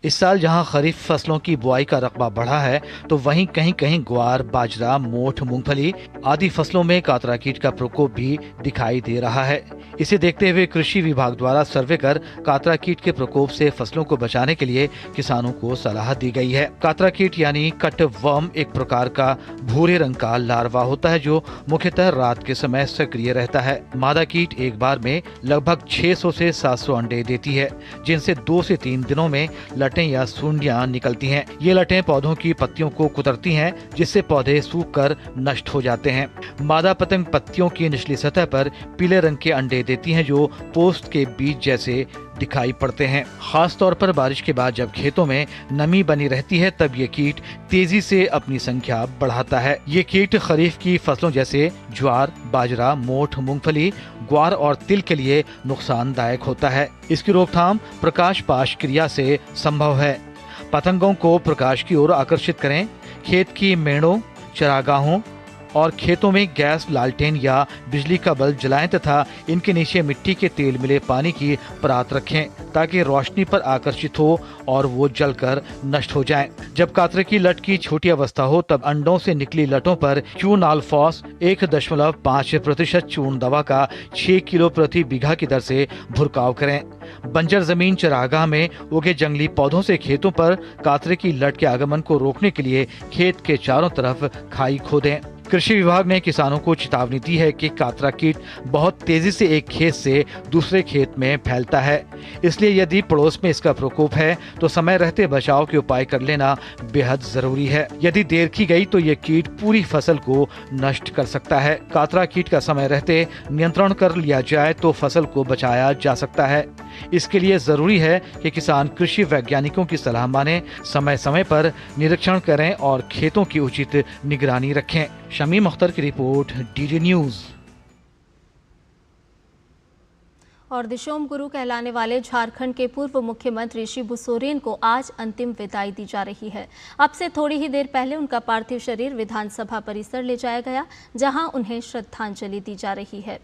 Z: इस साल जहां खरीफ फसलों की बुआई का रकबा बढ़ा है तो वहीं कहीं कहीं ग्वार, बाजरा, मोठ, मूंगफली आदि फसलों में कातरा कीट का प्रकोप भी दिखाई दे रहा है. इसे देखते हुए कृषि विभाग द्वारा सर्वे कर कातरा कीट के प्रकोप से फसलों को बचाने के लिए किसानों को सलाह दी गई है. कातरा कीट यानी कट वर्म एक प्रकार का भूरे रंग का लार्वा होता है जो मुख्यतः रात के समय सक्रिय रहता है. मादा कीट एक बार में लगभग 600 से 700 अंडे देती है, जिनसे 2 से 3 दिनों में लटें या सूंडियां निकलती हैं. ये लटें पौधों की पत्तियों को कुतरती हैं, जिससे पौधे सूखकर नष्ट हो जाते हैं. मादा पतंग पत्तियों की निचली सतह पर पीले रंग के अंडे देती हैं जो पोस्त के बीज जैसे दिखाई पड़ते हैं। खास तौर पर बारिश के बाद जब खेतों में नमी बनी रहती है तब ये कीट तेजी से अपनी संख्या बढ़ाता है। ये कीट खरीफ की फसलों जैसे ज्वार, बाजरा, मोठ, मूंगफली, ग्वार और तिल के लिए नुकसानदायक होता है। इसकी रोकथाम प्रकाश पाश क्रिया से संभव है। पतंगों को प्रकाश की ओर आकर्षित करें। खेत की मेड़ों, चरागाहों और खेतों में गैस, लालटेन या बिजली का बल्ब जलाएं तथा इनके नीचे मिट्टी के तेल मिले पानी की परात रखें ताकि रोशनी पर आकर्षित हो और वो जलकर नष्ट हो जाएं। जब कातरे की लट की छोटी अवस्था हो तब अंडों से निकली लटों पर क्यूनालफॉस 1.5% चूर्ण दवा का 6 किलो प्रति बीघा की दर से भुरकाव करें। बंजर जमीन, चरागाह में उगे जंगली पौधों से खेतों पर कातरे की लट के आगमन को रोकने के लिए खेत के चारों तरफ खाई खोदें। कृषि विभाग ने किसानों को चेतावनी दी है कि कातरा कीट बहुत तेजी से एक खेत से दूसरे खेत में फैलता है, इसलिए यदि पड़ोस में इसका प्रकोप है तो समय रहते बचाव के उपाय कर लेना बेहद जरूरी है। यदि देर की गई तो ये कीट पूरी फसल को नष्ट कर सकता है। कातरा कीट का समय रहते नियंत्रण कर लिया जाए तो फसल को बचाया जा सकता है। इसके लिए जरूरी है कि किसान कृषि वैज्ञानिकों की सलाह माने, समय समय पर निरीक्षण करें और खेतों की उचित निगरानी रखें। शमीम अख्तर की रिपोर्ट, डीडी न्यूज।
A: और दिशोम गुरु कहलाने वाले झारखंड के पूर्व मुख्यमंत्री शिबू सोरेन को आज अंतिम विदाई दी जा रही है। अब से थोड़ी ही देर पहले उनका पार्थिव शरीर विधानसभा परिसर ले जाया गया, जहां उन्हें श्रद्धांजलि दी जा रही है।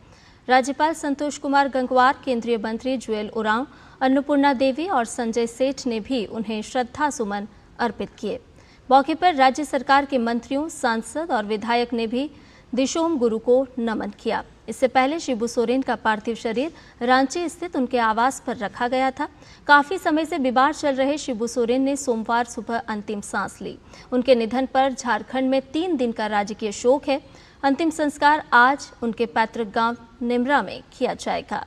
A: राज्यपाल संतोष कुमार गंगवार, केंद्रीय मंत्री जुएल ओरांव, अन्नपूर्णा देवी और संजय सेठ ने भी उन्हें श्रद्धा सुमन अर्पित किए। मौके पर राज्य सरकार के मंत्रियों, सांसद और विधायक ने भी दिशोम गुरु को नमन किया। इससे पहले शिबू सोरेन का पार्थिव शरीर रांची स्थित उनके आवास पर रखा गया था। काफी समय से बीमार चल रहे शिबू सोरेन ने सोमवार सुबह अंतिम सांस ली। उनके निधन पर झारखंड में 3 दिन का राजकीय शोक है। अंतिम संस्कार आज उनके पैतृक गांव निमरा में किया जाएगा।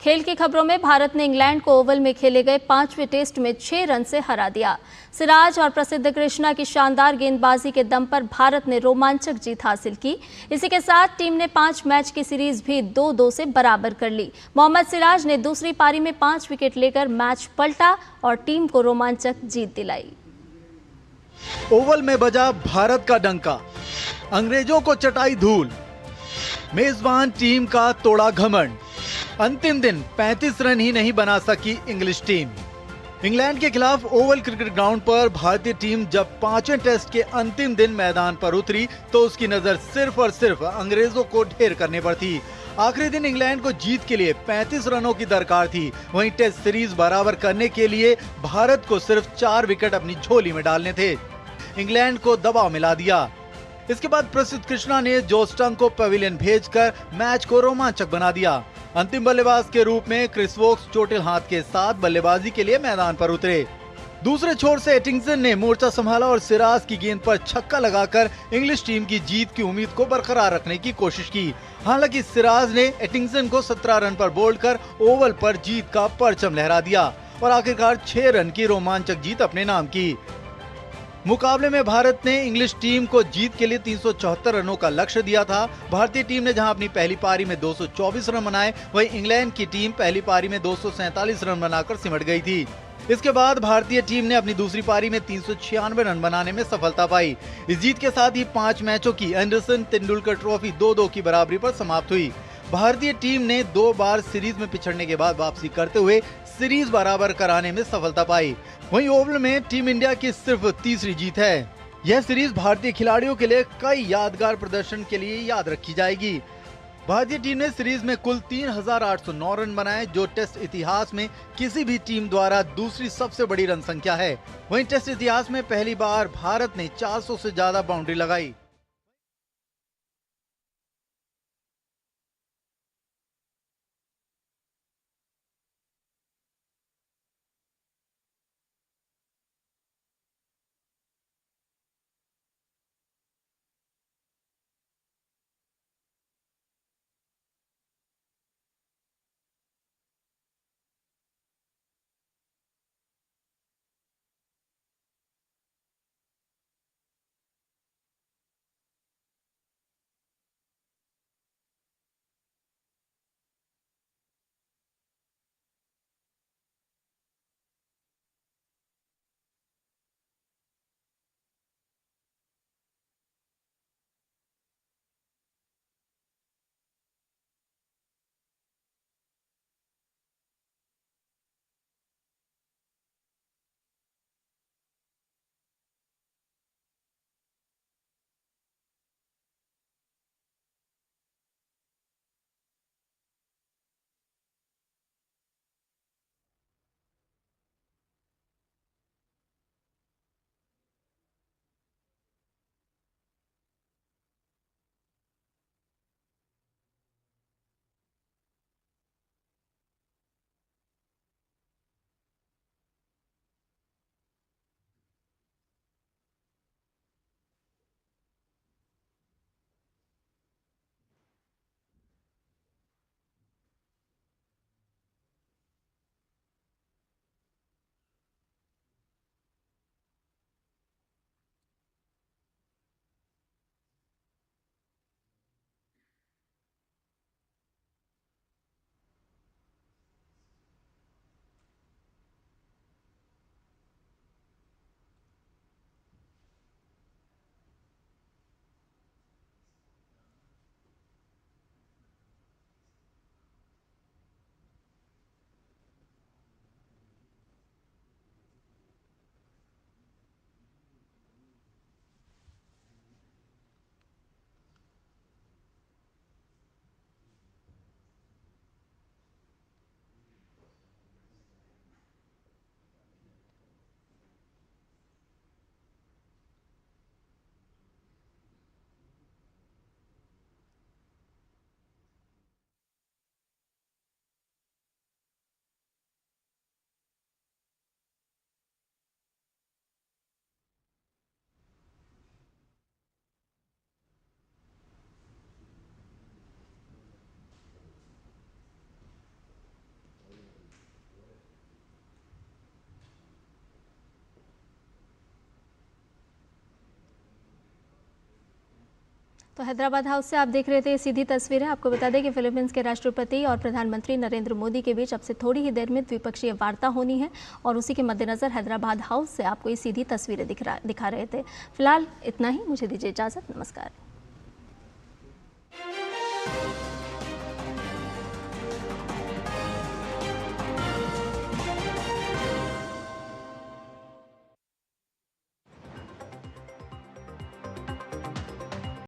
A: खेल की खबरों में भारत ने इंग्लैंड को ओवल में खेले गए 5वें टेस्ट में 6 रन से हरा दिया। सिराज और प्रसिद्ध कृष्णा की शानदार गेंदबाजी के दम पर भारत ने रोमांचक जीत हासिल की। इसी के साथ टीम ने 5 मैच की सीरीज भी 2-2 से बराबर कर ली। मोहम्मद सिराज ने दूसरी पारी में 5 विकेट लेकर मैच पलटा और टीम को रोमांचक जीत दिलाई।
B: ओवल में बजा भारत का डंका, अंग्रेजों को चटाई धूल, मेजबान टीम का तोड़ा घमंड। अंतिम दिन 35 रन ही नहीं बना सकी इंग्लिश टीम। इंग्लैंड के खिलाफ ओवल क्रिकेट ग्राउंड पर भारतीय टीम जब 5वें टेस्ट के अंतिम दिन मैदान पर उतरी तो उसकी नजर सिर्फ और सिर्फ अंग्रेजों को ढेर करने पर थी। आखिरी दिन इंग्लैंड को जीत के लिए 35 रनों की दरकार थी। वहीं टेस्ट सीरीज बराबर करने के लिए भारत को सिर्फ 4 विकेट अपनी झोली में डालने थे। इंग्लैंड को दबाव मिला दिया। इसके बाद प्रसिद्ध कृष्णा ने जो स्टंग को पवेलियन भेजकर मैच को रोमांचक बना दिया। अंतिम बल्लेबाज के रूप में क्रिस वोक्स चोटिल हाथ के साथ बल्लेबाजी के लिए मैदान पर उतरे। दूसरे छोर से एटिंगसन ने मोर्चा संभाला और सिराज की गेंद पर छक्का लगाकर इंग्लिश टीम की जीत की उम्मीद को बरकरार रखने की कोशिश की। हालांकि सिराज ने एटिंगसन को 17 रन पर बोल्ड कर ओवल पर जीत का परचम लहरा दिया और आखिरकार 6 रन की रोमांचक जीत अपने नाम की। मुकाबले में भारत ने इंग्लिश टीम को जीत के लिए 374 रनों का लक्ष्य दिया था। भारतीय टीम ने जहां अपनी पहली पारी में 224 रन बनाए, वहीं इंग्लैंड की टीम पहली पारी में 247 रन बनाकर सिमट गई थी। इसके बाद भारतीय टीम ने अपनी दूसरी पारी में 396 रन बनाने में सफलता पाई। इस जीत के साथ ही 5 मैचों की एंडरसन तेंदुलकर ट्रॉफी 2-2 की बराबरी पर समाप्त हुई। भारतीय टीम ने 2 बार सीरीज में पिछड़ने के बाद वापसी करते हुए सीरीज बराबर कराने में सफलता पाई। वहीं ओवल में टीम इंडिया की सिर्फ तीसरी जीत है। यह सीरीज भारतीय खिलाड़ियों के लिए कई यादगार प्रदर्शन के लिए याद रखी जाएगी। भारतीय टीम ने सीरीज में कुल 3809 रन बनाए, जो टेस्ट इतिहास में किसी भी टीम द्वारा दूसरी सबसे बड़ी रन संख्या है। वहीं टेस्ट इतिहास में पहली बार भारत ने 400 से ज्यादा बाउंड्री लगाई।
A: तो हैदराबाद हाउस से आप देख रहे थे सीधी तस्वीरें। आपको बता दें कि फिलीपींस के राष्ट्रपति और प्रधानमंत्री नरेंद्र मोदी के बीच अब से थोड़ी ही देर में द्विपक्षीय वार्ता होनी है और उसी के मद्देनजर हैदराबाद हाउस से आपको ये सीधी तस्वीरें दिखा रहे थे। फिलहाल इतना ही, मुझे दीजिए इजाजत, नमस्कार।